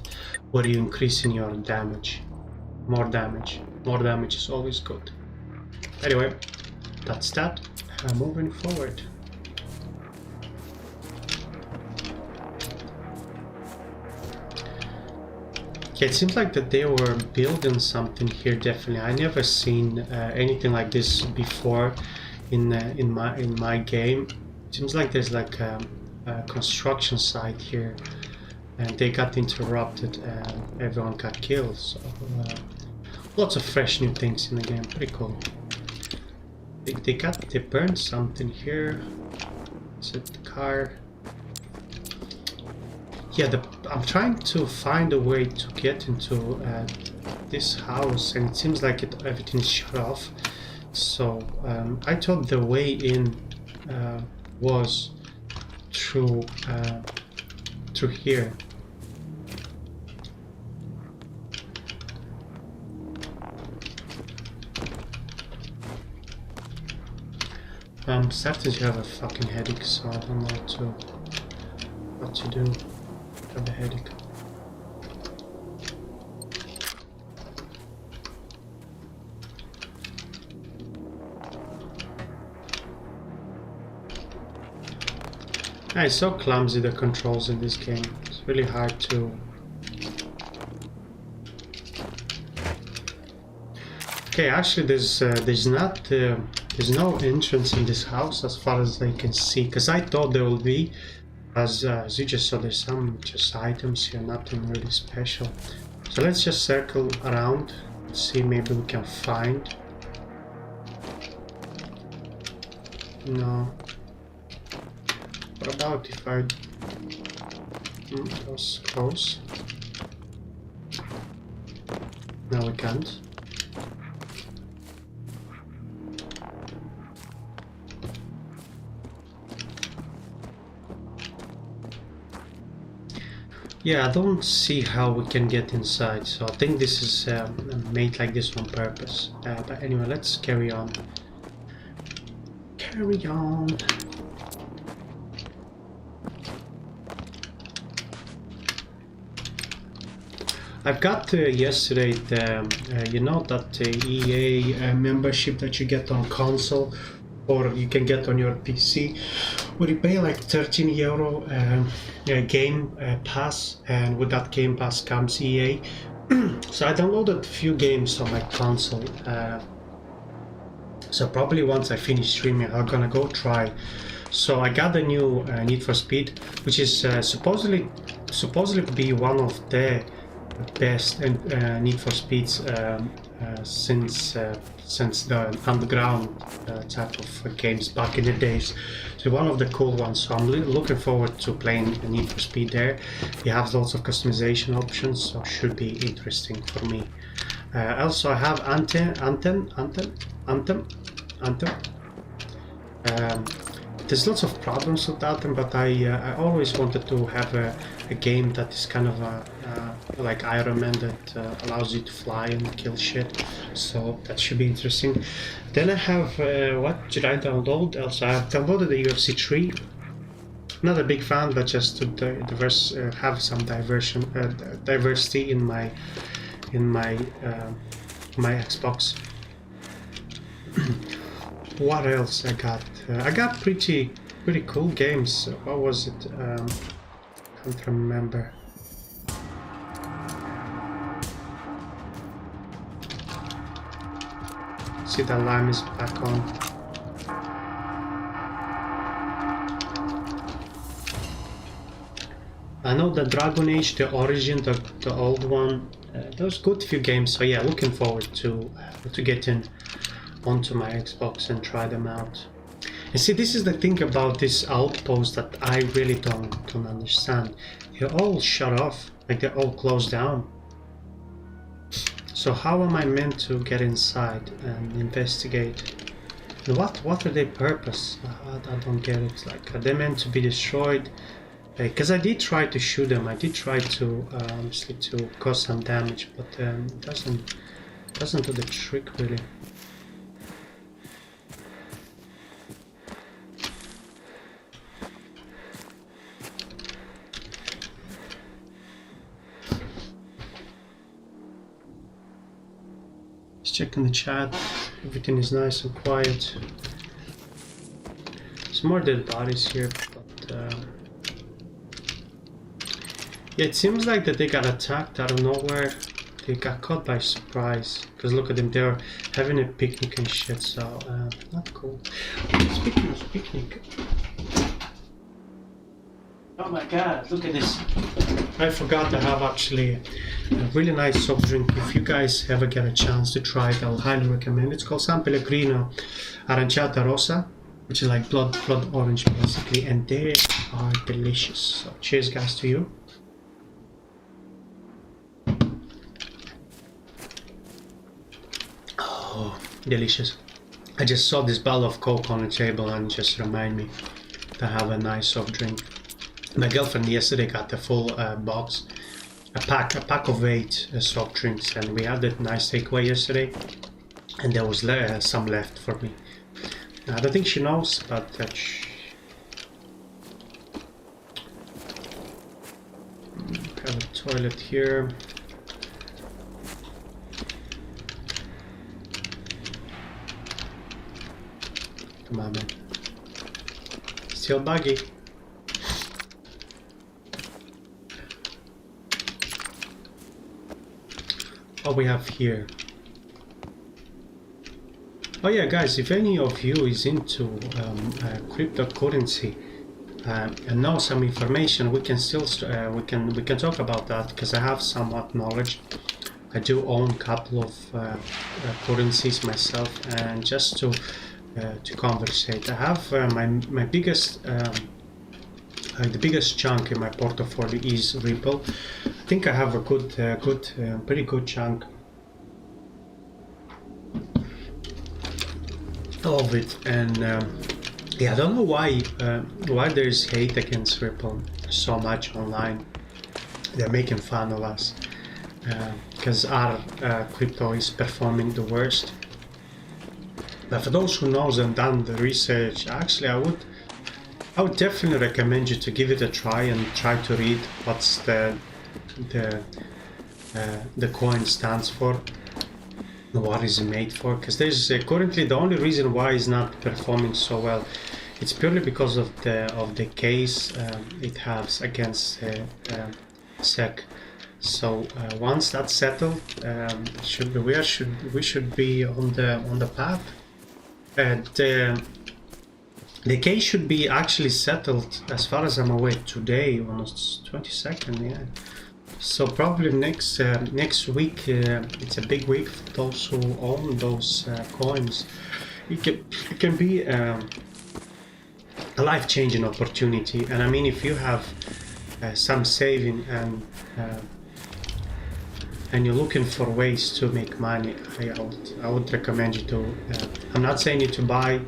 where you increase in your damage. More damage is always good. Anyway, that's that. Moving forward. Yeah, it seems like that they were building something here. Definitely, I never seen anything like this before in my game. It seems like there's like a construction site here, and they got interrupted and everyone got killed. So lots of fresh new things in the game. Pretty cool. They burned something here. Is it the car? Yeah, I'm trying to find a way to get into this house, and it seems like everything is shut off. So I thought the way in was through here. I'm starting to have a fucking headache, so I don't know what to do. Have a headache. It's so clumsy, the controls in this game. It's really hard to... Okay, actually there's no entrance in this house as far as I can see, because I thought there would be. As you just saw, there's some just items here, nothing really special. So let's just circle around and see, maybe we can find. No. What about if I... that was close. No, we can't. Yeah, I don't see how we can get inside, so I think this is made like this on purpose. But anyway, let's carry on. Carry on. I've got yesterday the you know that EA membership that you get on console, or you can get on your PC, where you pay like €13 game pass, and with that game pass comes EA. So I downloaded a few games on my console, so probably once I finish streaming I'm gonna go try. So I got the new Need for Speed, which is supposedly to be one of the best Need for Speeds since the underground type of games back in the days. So one of the cool ones, so I'm looking forward to playing Need for Speed there. You have lots of customization options, so should be interesting for me. Also, I have Anthem. There's lots of problems with Anthem, but I always wanted to have a game that is kind of like Iron Man, that allows you to fly and kill shit. So that should be interesting. Then I have what did I download? Also, I have downloaded the UFC 3. Not a big fan, but just to have some diversity in my my Xbox. What else I got? I got pretty cool games. What was it? Can't remember. See, the lime is back on. I know the Dragon Age, the Origin, the old one. Those good few games. So yeah, looking forward to getting onto my Xbox and try them out. And see, this is the thing about this Outpost that I really don't understand. They're all shut off, like they're all closed down. So how am I meant to get inside and investigate? And what are their purpose? I don't get it. Like, are they meant to be destroyed? Because I did try to shoot them. I did try to obviously to cause some damage, but it doesn't do the trick really. Just checking the chat. Everything is nice and quiet. There's more dead bodies here, but yeah, it seems like that they got attacked out of nowhere. They got caught by surprise. Because look at them, they're having a picnic and shit, so not cool. Speaking of picnic. Oh my god, look at this. I forgot to have actually a really nice soft drink. If you guys ever get a chance to try it, I'll highly recommend it. It's called San Pellegrino Aranciata Rosa, which is like blood orange basically, and they are delicious. So cheers guys to you. Oh, delicious. I just saw this bottle of Coke on the table and just remind me to have a nice soft drink. My girlfriend yesterday got a full box, a pack of 8 soft drinks, and we had that nice takeaway yesterday, and there was some left for me. I don't think she knows, but have a toilet here. Come on, man. Still buggy. What we have here? Oh yeah, guys, if any of you is into cryptocurrency and know some information, we can still we can talk about that, because I have somewhat knowledge. I do own a couple of currencies myself, and just to conversate, I have my biggest the biggest chunk in my portfolio is Ripple. I think I have a pretty good chunk of it, and yeah, I don't know why there is hate against Ripple so much online. They're making fun of us because our crypto is performing the worst. But for those who knows and done the research, actually I would definitely recommend you to give it a try and try to read what's the coin stands for, what is it made for, because there's currently the only reason why it's not performing so well, it's purely because of the case it has against SEC. So once that's settled, we should be on the path. The case should be actually settled, as far as I'm aware, today on the 22nd. Yeah. So probably next week. It's a big week for those who own those coins. It can be a life-changing opportunity. And I mean, if you have some saving and and you're looking for ways to make money, I would recommend you to, I'm not saying you to buy,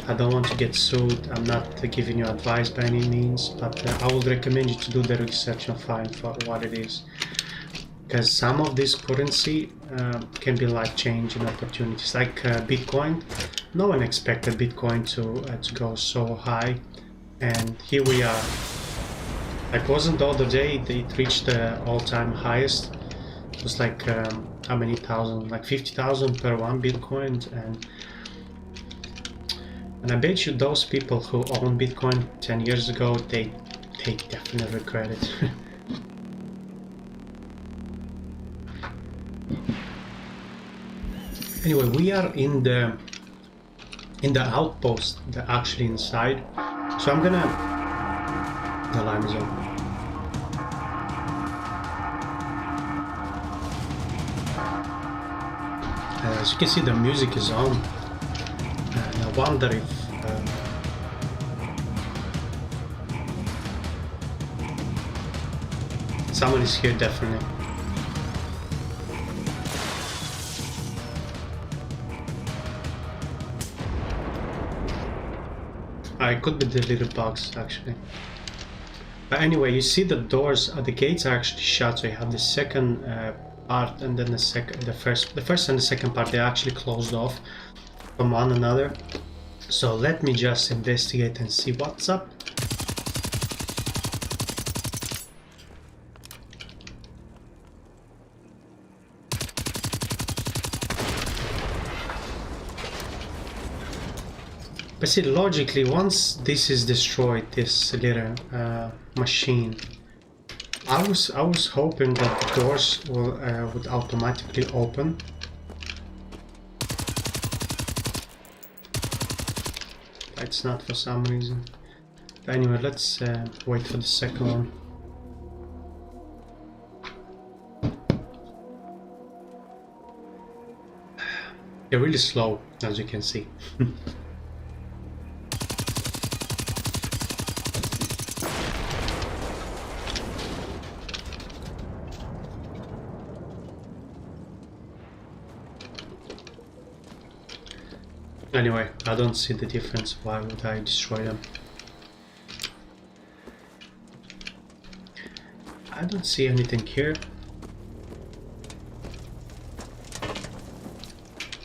I don't want to get sued, I'm not giving you advice by any means, but I would recommend you to do the research and find for what it is. Because some of this currency can be life-changing opportunities, like Bitcoin. No one expected Bitcoin to go so high, and here we are. Like, wasn't the other day it reached the all-time highest? It was like how many thousand? Like 50,000 per one Bitcoin, and I bet you those people who owned Bitcoin 10 years ago, they definitely regret it. Anyway, we are in the outpost, they're actually inside. So I'm gonna... The alarm is on. As you can see, the music is on. And I wonder if... someone is here, definitely. It could be the little box, actually. But anyway, you see the doors, the gates are actually shut, so you have the second part and then the first and the second part, they're actually closed off from one another. So let me just investigate and see what's up. But see, logically, once this is destroyed, this little machine, I was hoping that the doors will would automatically open. It's not for some reason. But anyway, let's wait for the second one. They're really slow, as you can see. Anyway, I don't see the difference. Why would I destroy them? I don't see anything here.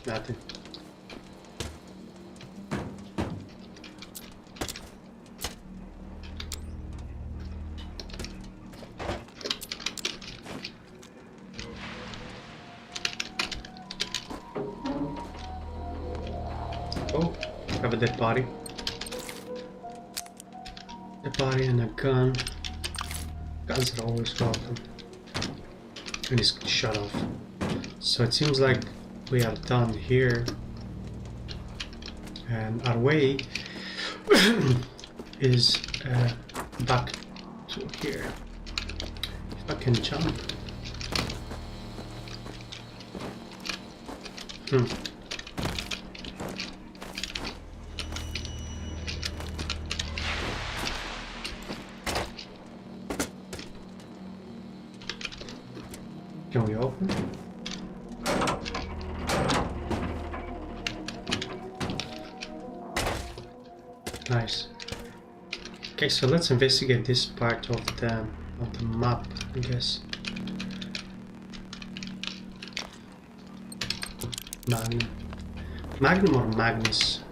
Nothing. Oh, have a dead body. A body and a gun. Guns are always welcome. And it's shut off. So it seems like we are done here. And our way is back to here. If I can jump. Can we open? Nice. Okay, so let's investigate this part of the map, I guess. Magnum or Magnus?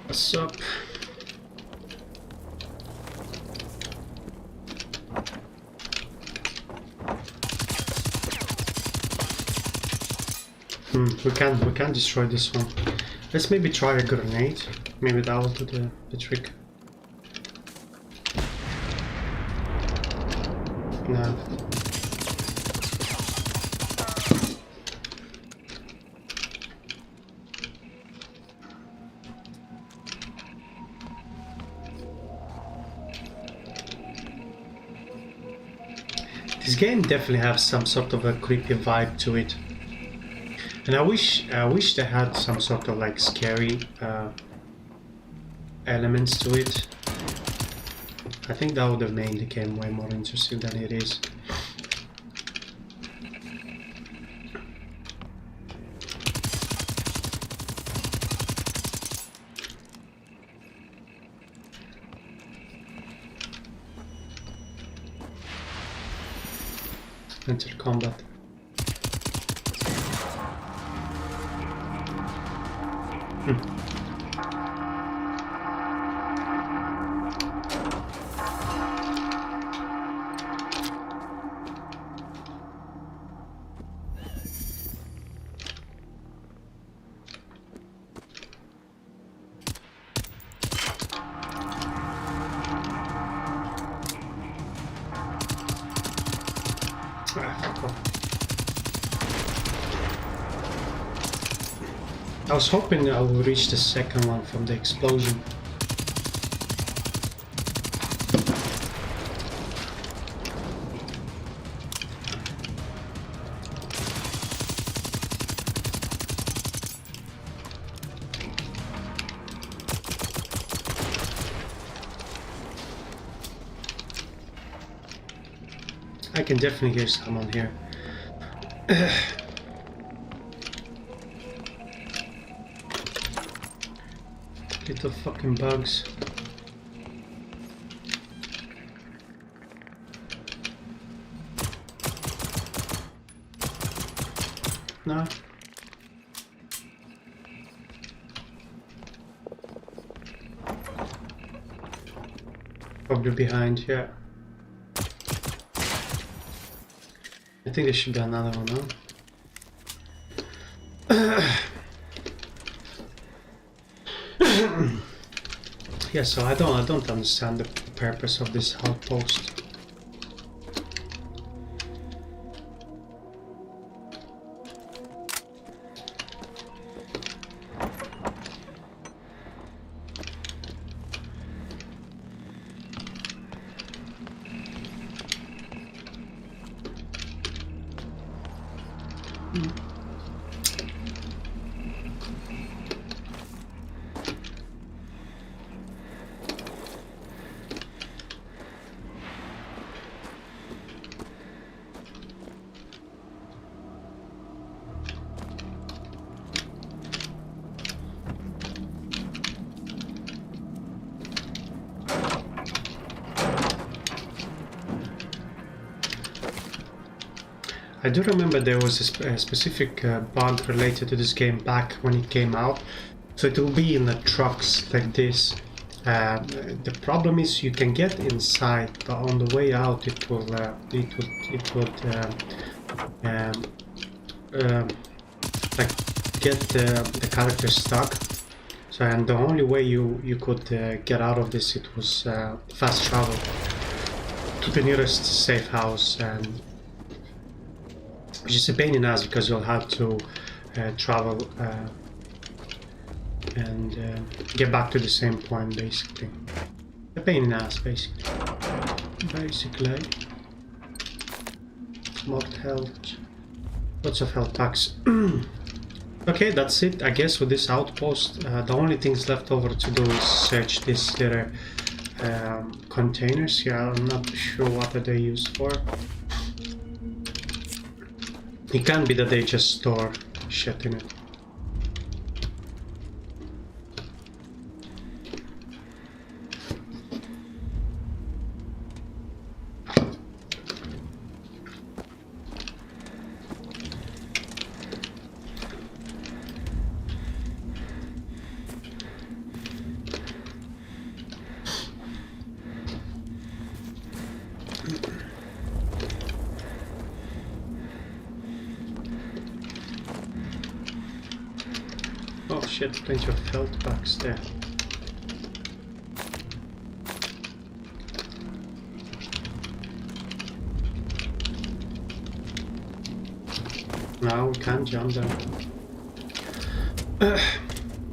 What's up? We can't destroy this one. Let's maybe try a grenade. Maybe that will do the trick. No. This game definitely has some sort of a creepy vibe to it. And I wish they had some sort of like scary elements to it. I think that would have made the game way more interesting than it is. enter combat. I was hoping I would reach the second one from the explosion. I can definitely hear someone here. Little fucking bugs. No. Probably behind, yeah. I think there should be another one, huh? Yeah, so I don't understand the purpose of this outpost. I do remember there was a specific bug related to this game back when it came out. So it will be in the trucks like this. The problem is you can get inside, but on the way out it would like get the character stuck. So and the only way you could get out of this, it was fast travel to the nearest safe house, and which is a pain in the ass because you'll have to travel and get back to the same point, basically. A pain in the ass, basically. More health. Lots of health packs. Okay, that's it, I guess, with this outpost. The only things left over to do is search these little containers. Yeah, I'm not sure what are they used for. It can be that they just store shit in it. Oh shit, plenty of health packs there. Now we can't jump down.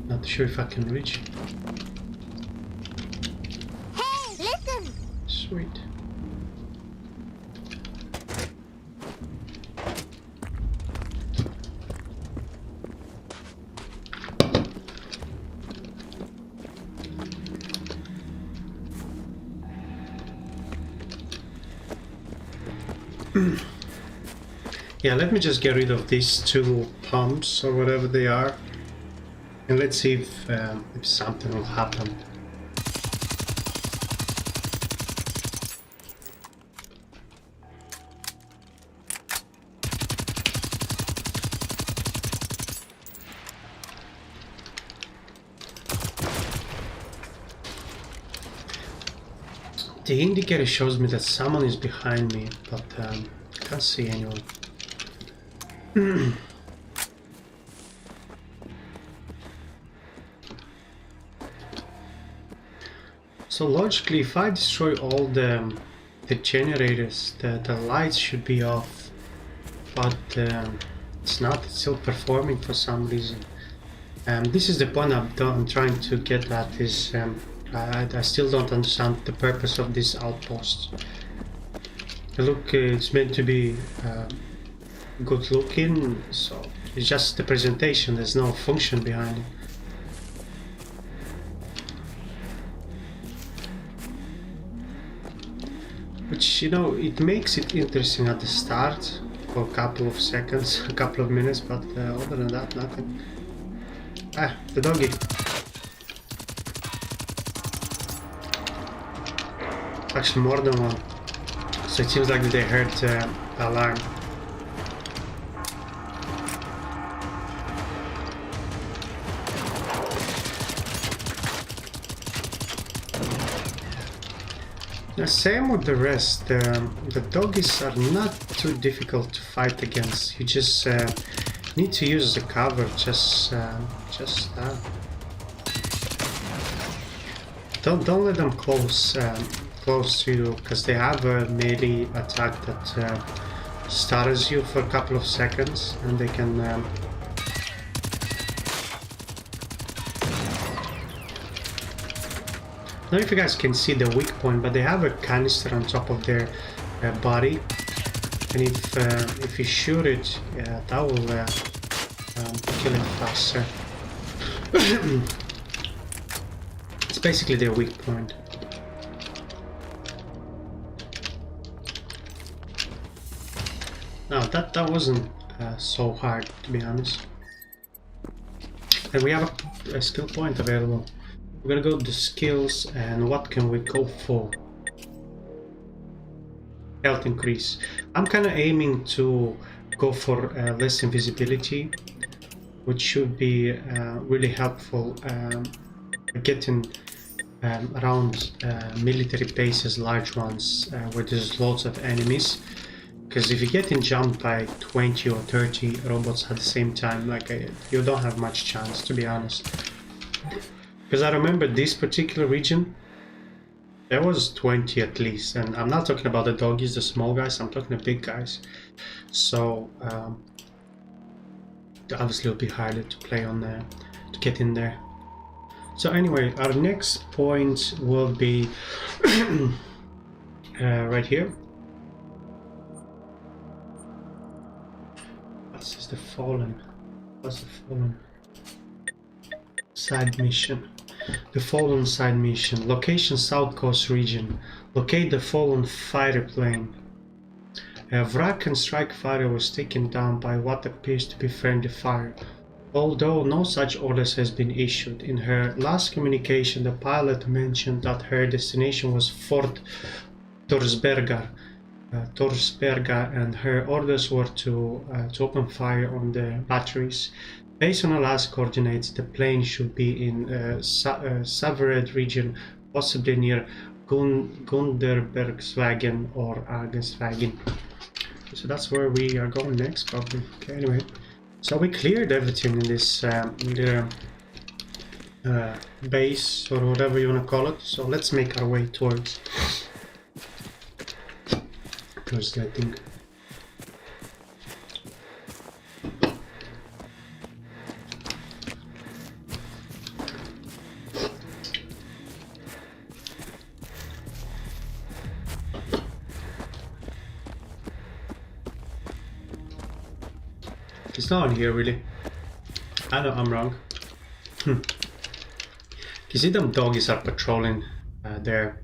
Not sure if I can reach. Hey, listen! Sweet. Yeah, let me just get rid of these two pumps or whatever they are, and let's see if something will happen. The indicator shows me that someone is behind me, but I can't see anyone. So logically, if I destroy all the generators, the lights should be off, but it's not. It's still performing for some reason. This is the point I'm trying to get at. Is I still don't understand the purpose of this outpost. Look, it's meant to be good looking, so it's just the presentation. There's no function behind it. Which, you know, it makes it interesting at the start for a couple of seconds, a couple of minutes, but other than that, nothing. Ah, the doggy. Actually, more than one. So it seems like they heard the alarm. Same with the rest. The doggies are not too difficult to fight against. You just need to use the cover. Don't let them close to you, because they have a melee attack that stutters you for a couple of seconds, and they can. I don't know if you guys can see the weak point, but they have a canister on top of their body, and if you shoot it, that will kill it faster. It's basically their weak point. No, that wasn't so hard, to be honest. And we have a skill point available. We're gonna go to skills, and what can we go for? Health increase. I'm kind of aiming to go for less invisibility, which should be really helpful getting around military bases, large ones, where there's lots of enemies. Because if you're getting jumped by 20 or 30 robots at the same time, like you don't have much chance, to be honest. Because I remember this particular region, there was 20 at least, and I'm not talking about the doggies, the small guys, I'm talking the big guys. So obviously it'll be harder to play on there, to get in there. So anyway, our next point will be right here. This is the Fallen. What's the Fallen? Side mission. The Fallen side mission. Location South Coast region. Locate the Fallen fighter plane. A Wrack and Strike fighter was taken down by what appears to be friendly fire. Although no such orders has been issued. In her last communication, the pilot mentioned that her destination was Fort Torsberga, and her orders were to open fire on the batteries. Based on her last coordinates, the plane should be in Savred region, possibly near Gunderbergswagen or Agenswagen. So that's where we are going next, probably. Okay, anyway. So we cleared everything in this base, or whatever you want to call it. So let's make our way towards that thing. It's not on here, really. I know I'm wrong. You see, them doggies are patrolling there,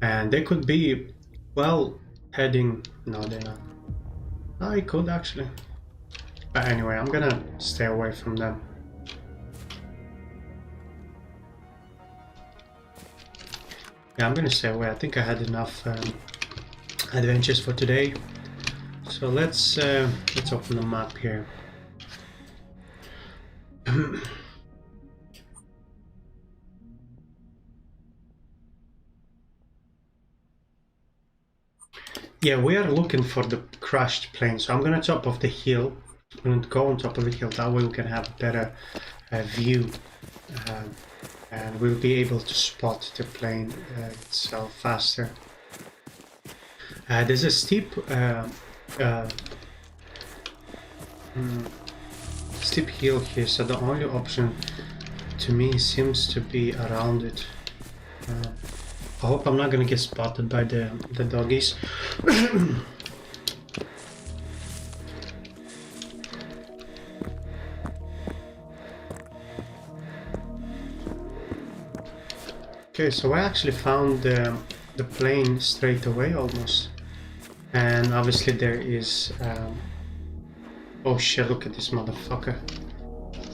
and they could be, well, heading. No, they're not. I could actually. But anyway, I'm gonna stay away from them. Yeah, I'm gonna stay away. I think I had enough adventures for today. So let's open the map here. Yeah, we are looking for the crashed plane, so I'm gonna top off the hill. I'm gonna go on top of the hill, that way we can have a better view, and we'll be able to spot the plane itself faster. There's a steep steep hill here, so the only option to me seems to be around it. I hope I'm not gonna get spotted by the doggies. Okay, so I actually found the plane straight away almost, and obviously there is oh shit, look at this motherfucker.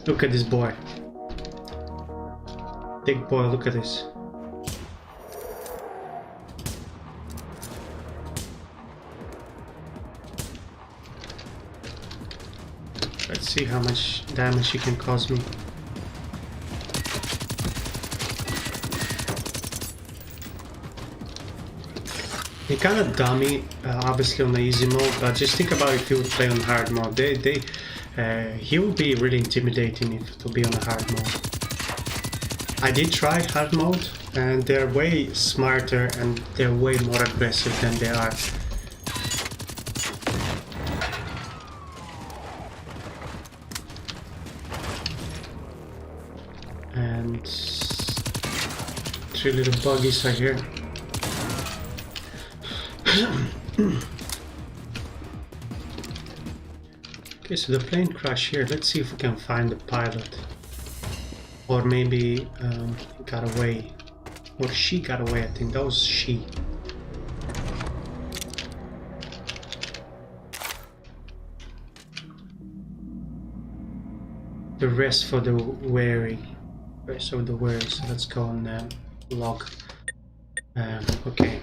Look at this boy. Big boy, look at this. Let's see how much damage he can cause me. He kind of dummy, obviously on the easy mode, but just think about if you would play on hard mode. He will be really intimidating if it will be on a hard mode. I did try hard mode, and they're way smarter and they're way more aggressive than they are. And 3 little buggies are here. Okay, so the plane crashed here. Let's see if we can find the pilot. Or maybe he got away. Or she got away, I think that was she. The rest for the wary. Rest of the wary, so let's go on log. Okay.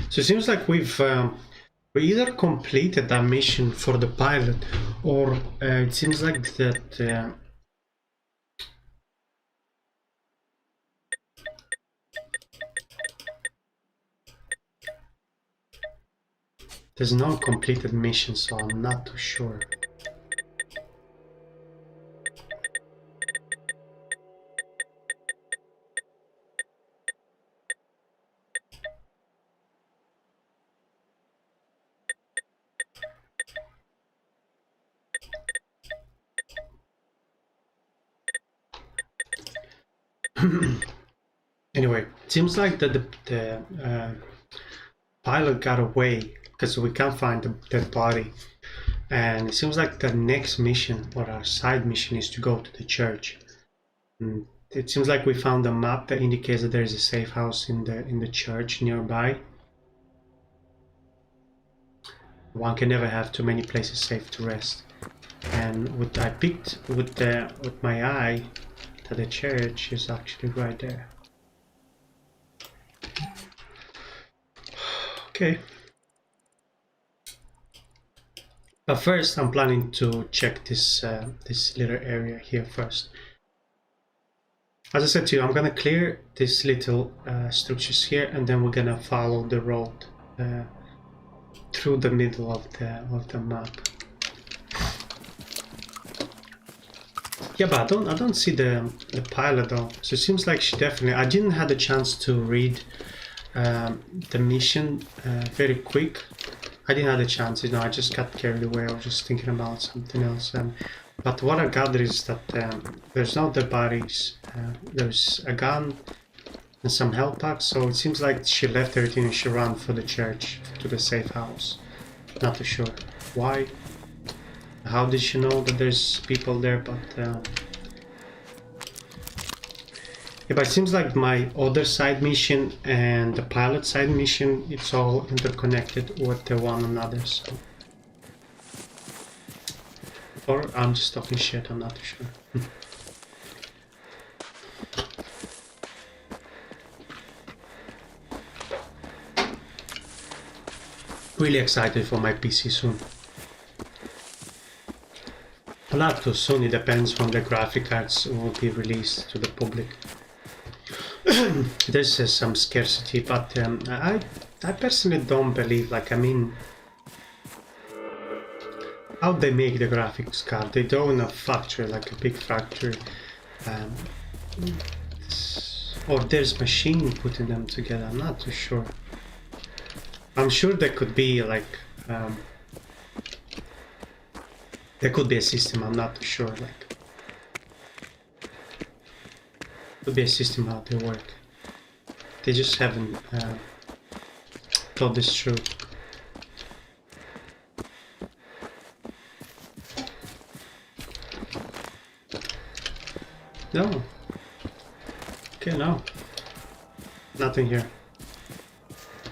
So it seems like we either completed that mission for the pilot, or it seems like that there's no completed mission, so I'm not too sure. Anyway, it seems like that the pilot got away because we can't find the dead body, and it seems like the next mission or our side mission is to go to the church. And it seems like we found a map that indicates that there is a safe house in the church nearby. One can never have too many places safe to rest, and what I picked with my eye that the church is actually right there. Okay. But first, I'm planning to check this this little area here first. As I said to you, I'm gonna clear these little structures here, and then we're gonna follow the road through the middle of the map. Yeah, but I don't see the pilot though. So it seems like she definitely. I didn't have the chance to read the mission very quick. I didn't have the chance, you know. I just got carried away. I was just thinking about something else. But what I gathered is that there's no dead bodies. There's a gun and some health packs. So it seems like she left everything and she ran for the church, to the safe house. Not too sure why. How did she know that there's people there? But yeah, but it seems like my other side mission and the pilot side mission, it's all interconnected with the one another. So, or I'm just talking shit. I'm not too sure. Really excited for my PC soon. Not too soon, it depends when the graphic cards will be released to the public. There's some scarcity, but I personally don't believe, like, I mean, how they make the graphics card, they do in a factory, like a big factory, or there's machine putting them together, I'm not too sure. I'm sure there could be like, there could be a system, I'm not too sure, like, could be a system how they work. They just haven't thought this through. No. Okay, no. Nothing here.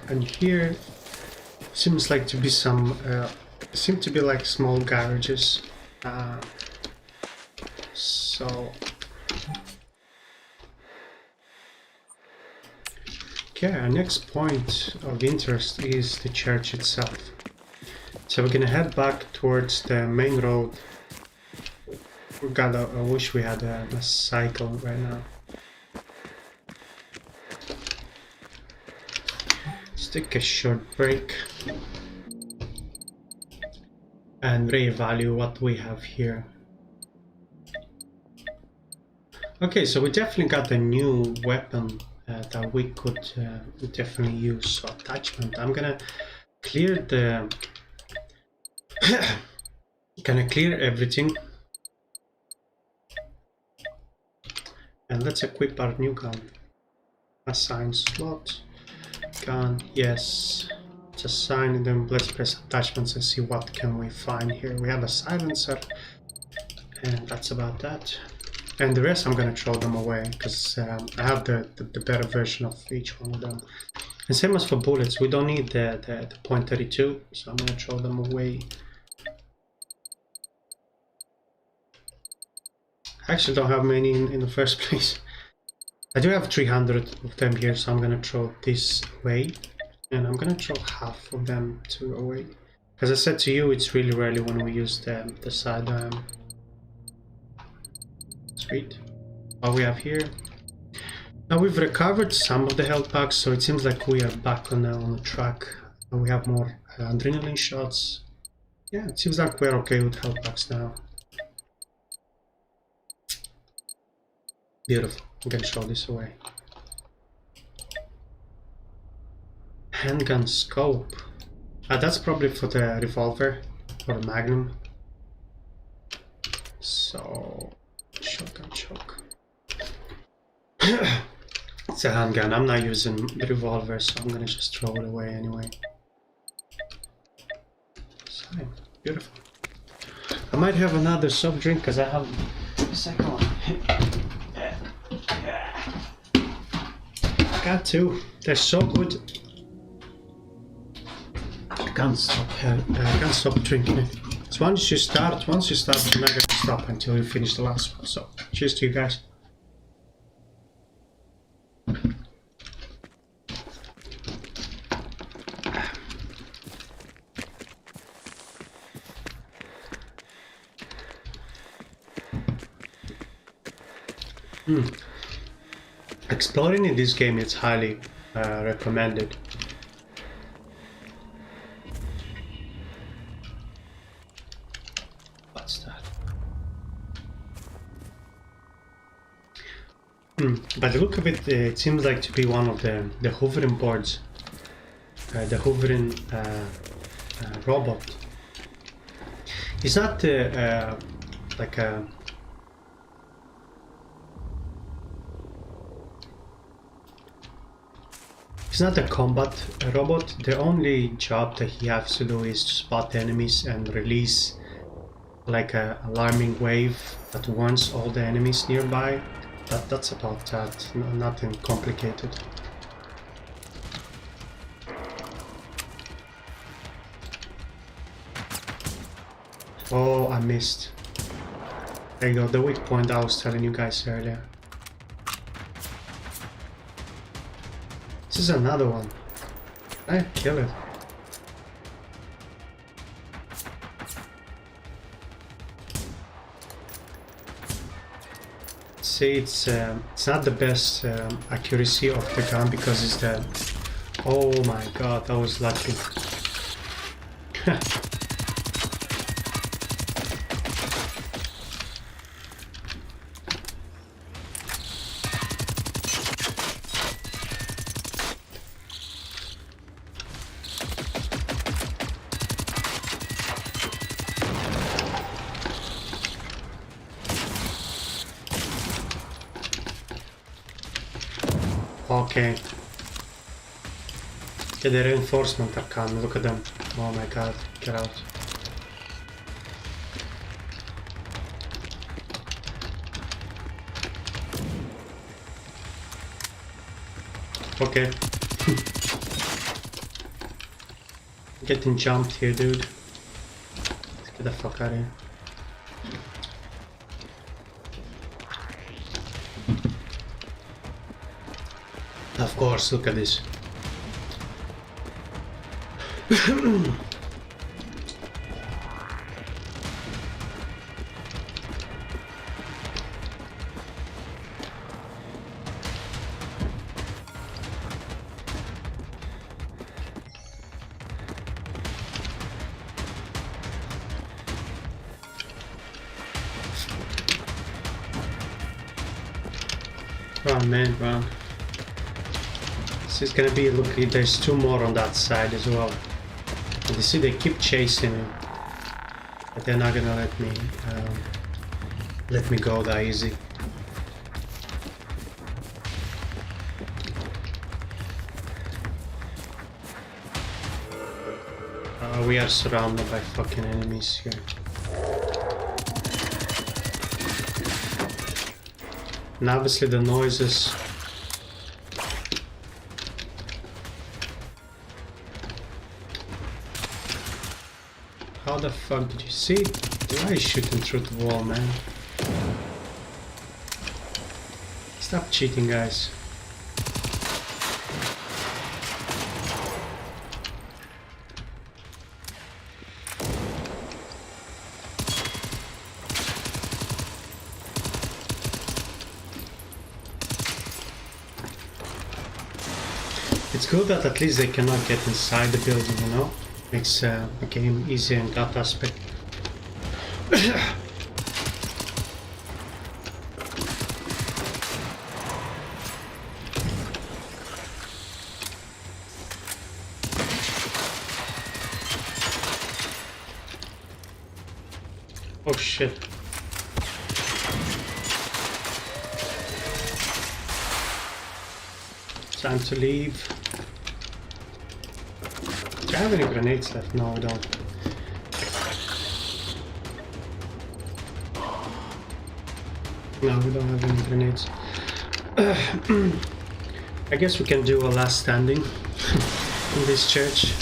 And here seems like to be some seem to be like small garages. So okay, our next point of interest is the church itself. So we're gonna head back towards the main road. God, I wish we had a cycle right now. Let's take a short break and reevaluate what we have here. Okay, so we definitely got a new weapon that we could definitely use. So attachment, I'm gonna clear the gonna clear everything, and let's equip our new gun. Assign slot, gun, yes, it's assigned, and then let's press attachments and see what can we find here. We have a silencer, and that's about that. And the rest I'm gonna throw them away, because I have the better version of each one of them. And same as for bullets, we don't need the .32, so I'm gonna throw them away. I actually don't have many in the first place. I do have 300 of them here, so I'm gonna throw this away. And I'm gonna throw half of them away. As I said to you, it's really rarely when we use the side. Sweet. What we have here. Now we've recovered some of the health packs, so it seems like we are back on the track. And we have more adrenaline shots. Yeah, it seems like we're okay with health packs now. Beautiful. I'm gonna throw this away. Handgun scope. That's probably for the revolver or the magnum. So shotgun choke. It's a handgun. I'm not using the revolver, so I'm gonna just throw it away anyway. So, beautiful. I might have another soft drink because I have a second one. Got two. They're so good. Can't stop drinking it. So once you start, you're not gonna stop until you finish the last one. So cheers to you guys. Exploring in this game is highly recommended. What's that? By the look of it, it seems like to be one of the hovering boards, the hovering robot. It's not like a He's not a combat robot. The only job that he has to do is to spot enemies and release like a alarming wave that warns all the enemies nearby. That's about that. Nothing complicated. Oh, I missed. There you go, the weak point I was telling you guys earlier. This is another one. I kill it. See, it's not the best accuracy of the gun because it's the... Oh my god, that was lucky. Okay. Okay, the reinforcements are coming, look at them. Oh my god, get out. Okay. Getting jumped here, dude. Let's get the fuck out of here. Of course, look at this. Run, man, run. This is gonna be, look, there's two more on that side as well. And you see, they keep chasing me. But they're not gonna let me go that easy. We are surrounded by fucking enemies here. And obviously the noises. How the fuck did you see? Why are you shooting through the wall, man? Stop cheating, guys. It's good that at least they cannot get inside the building, you know? Makes the game easier in that aspect. Oh shit. Time to leave. Do I have any grenades left? No, I don't. No, we don't have any grenades. I guess we can do a last standing in this church.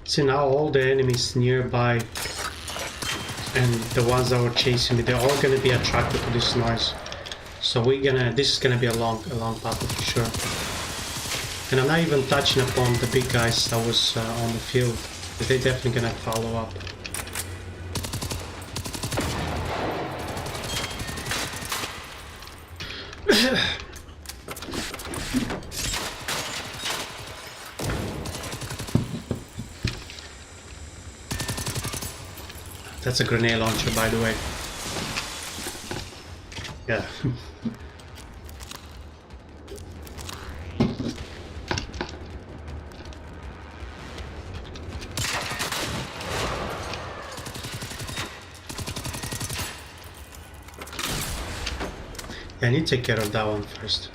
See, now all the enemies nearby and the ones that were chasing me, they're all gonna be attracted to this noise. So this is gonna be a long battle for sure. And I'm not even touching upon the big guys that was on the field, but they're definitely gonna follow up. That's a grenade launcher, by the way. Yeah. I need to take care of that one first.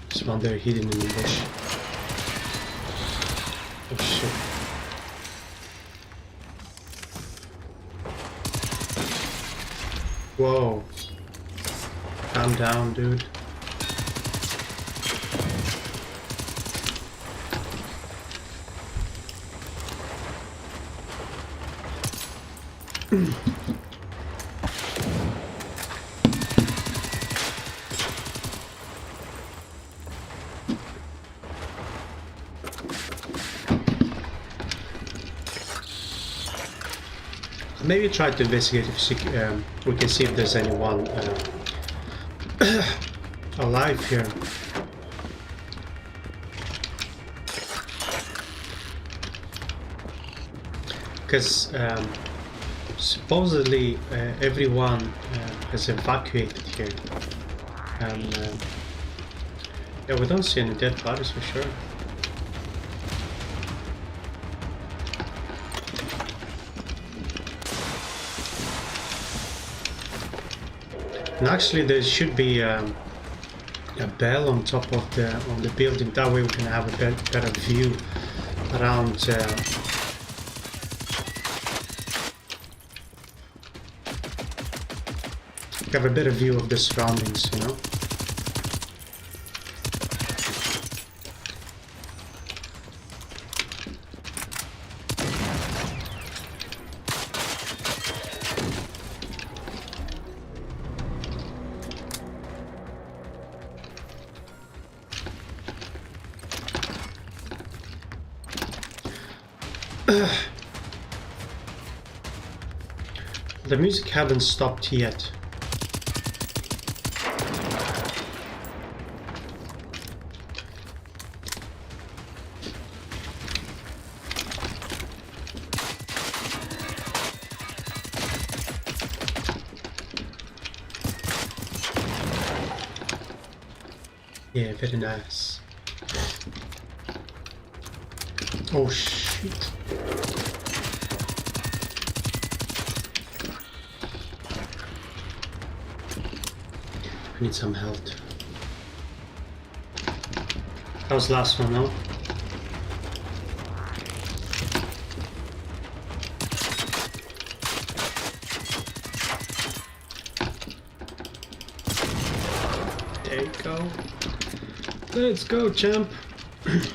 There's one there hidden in the bush. Oh shit. Whoa. Calm down, dude. Maybe try to investigate if we can see if there's anyone alive here. Because supposedly everyone has evacuated here, and yeah, we don't see any dead bodies for sure. And actually, there should be a bell on top of the building. That way, we can have a better view around. Have a better view of the surroundings, you know. The music haven't stopped yet. Yeah, very nice. Oh shit. I need some health. That was the last one, no? There you go. Let's go, champ. Of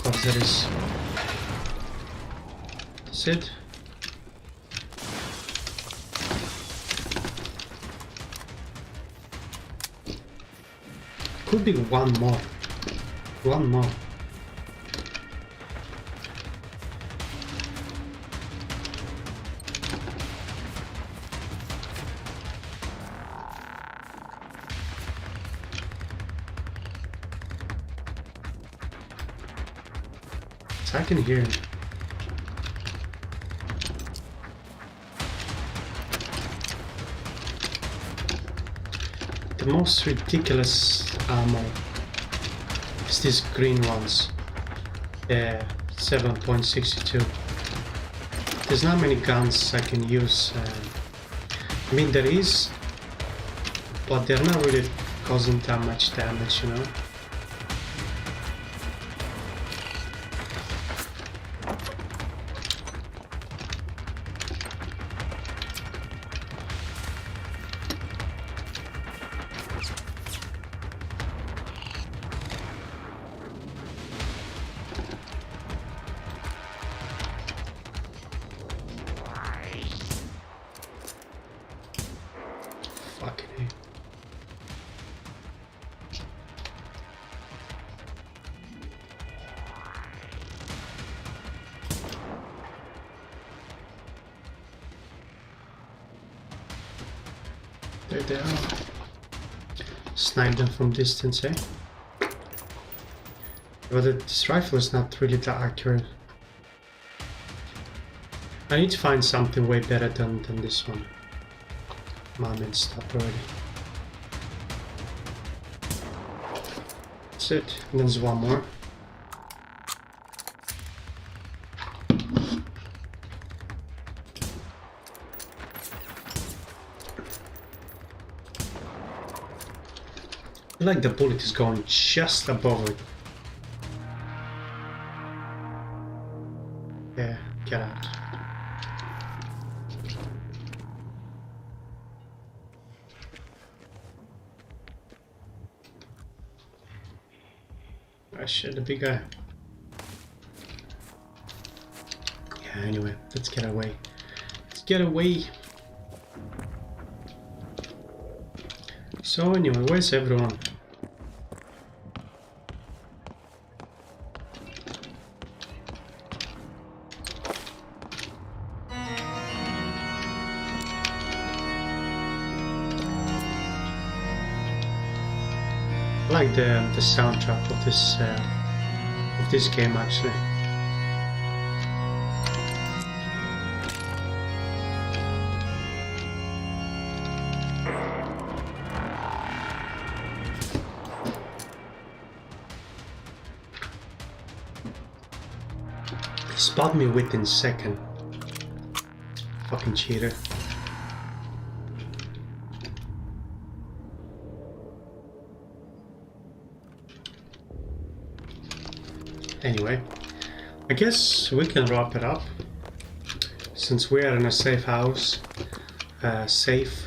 course, that is. That's it. Could be one more. One more. I can hear him. The most ridiculous ammo is these green ones. Yeah, 7.62. There's not many guns I can use. I mean, there is, but they're not really causing that much damage, you know. There they are. Snipe them from distance, eh? But this rifle is not really that accurate. I need to find something way better than this one. Mom, and stop already. That's it. And there's one more. I feel like the bullet is going just above it. Yeah, get out. Oh shit, the big guy. Yeah, anyway, let's get away. Let's get away. So anyway, where's everyone? I like the soundtrack of this game actually. Spot me within second. Fucking cheater. Anyway, I guess we can wrap it up. Since we are in a safe house, safe,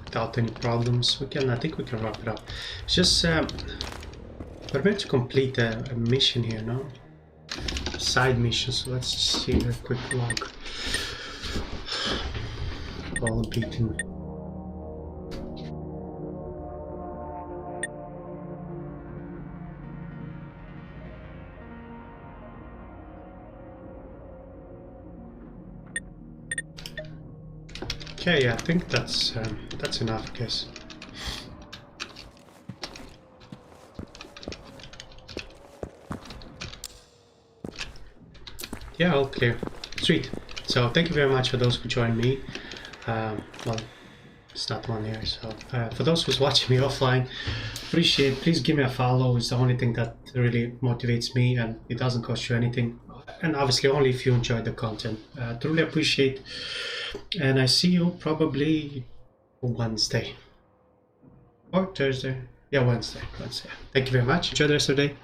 without any problems, I think we can wrap it up. It's just, we're meant to complete a mission here, no? Side mission, so let's just see a quick log. All beaten. Okay, yeah, I think that's enough, I guess. Yeah, all clear. Sweet. So thank you very much for those who joined me. Well, it's not one here, so for those who's watching me offline, appreciate. Please give me a follow. It's the only thing that really motivates me, and it doesn't cost you anything. And obviously, only if you enjoy the content. Truly appreciate. And I see you probably Wednesday or Thursday. Yeah, Wednesday. Thank you very much. Enjoy the rest of the day.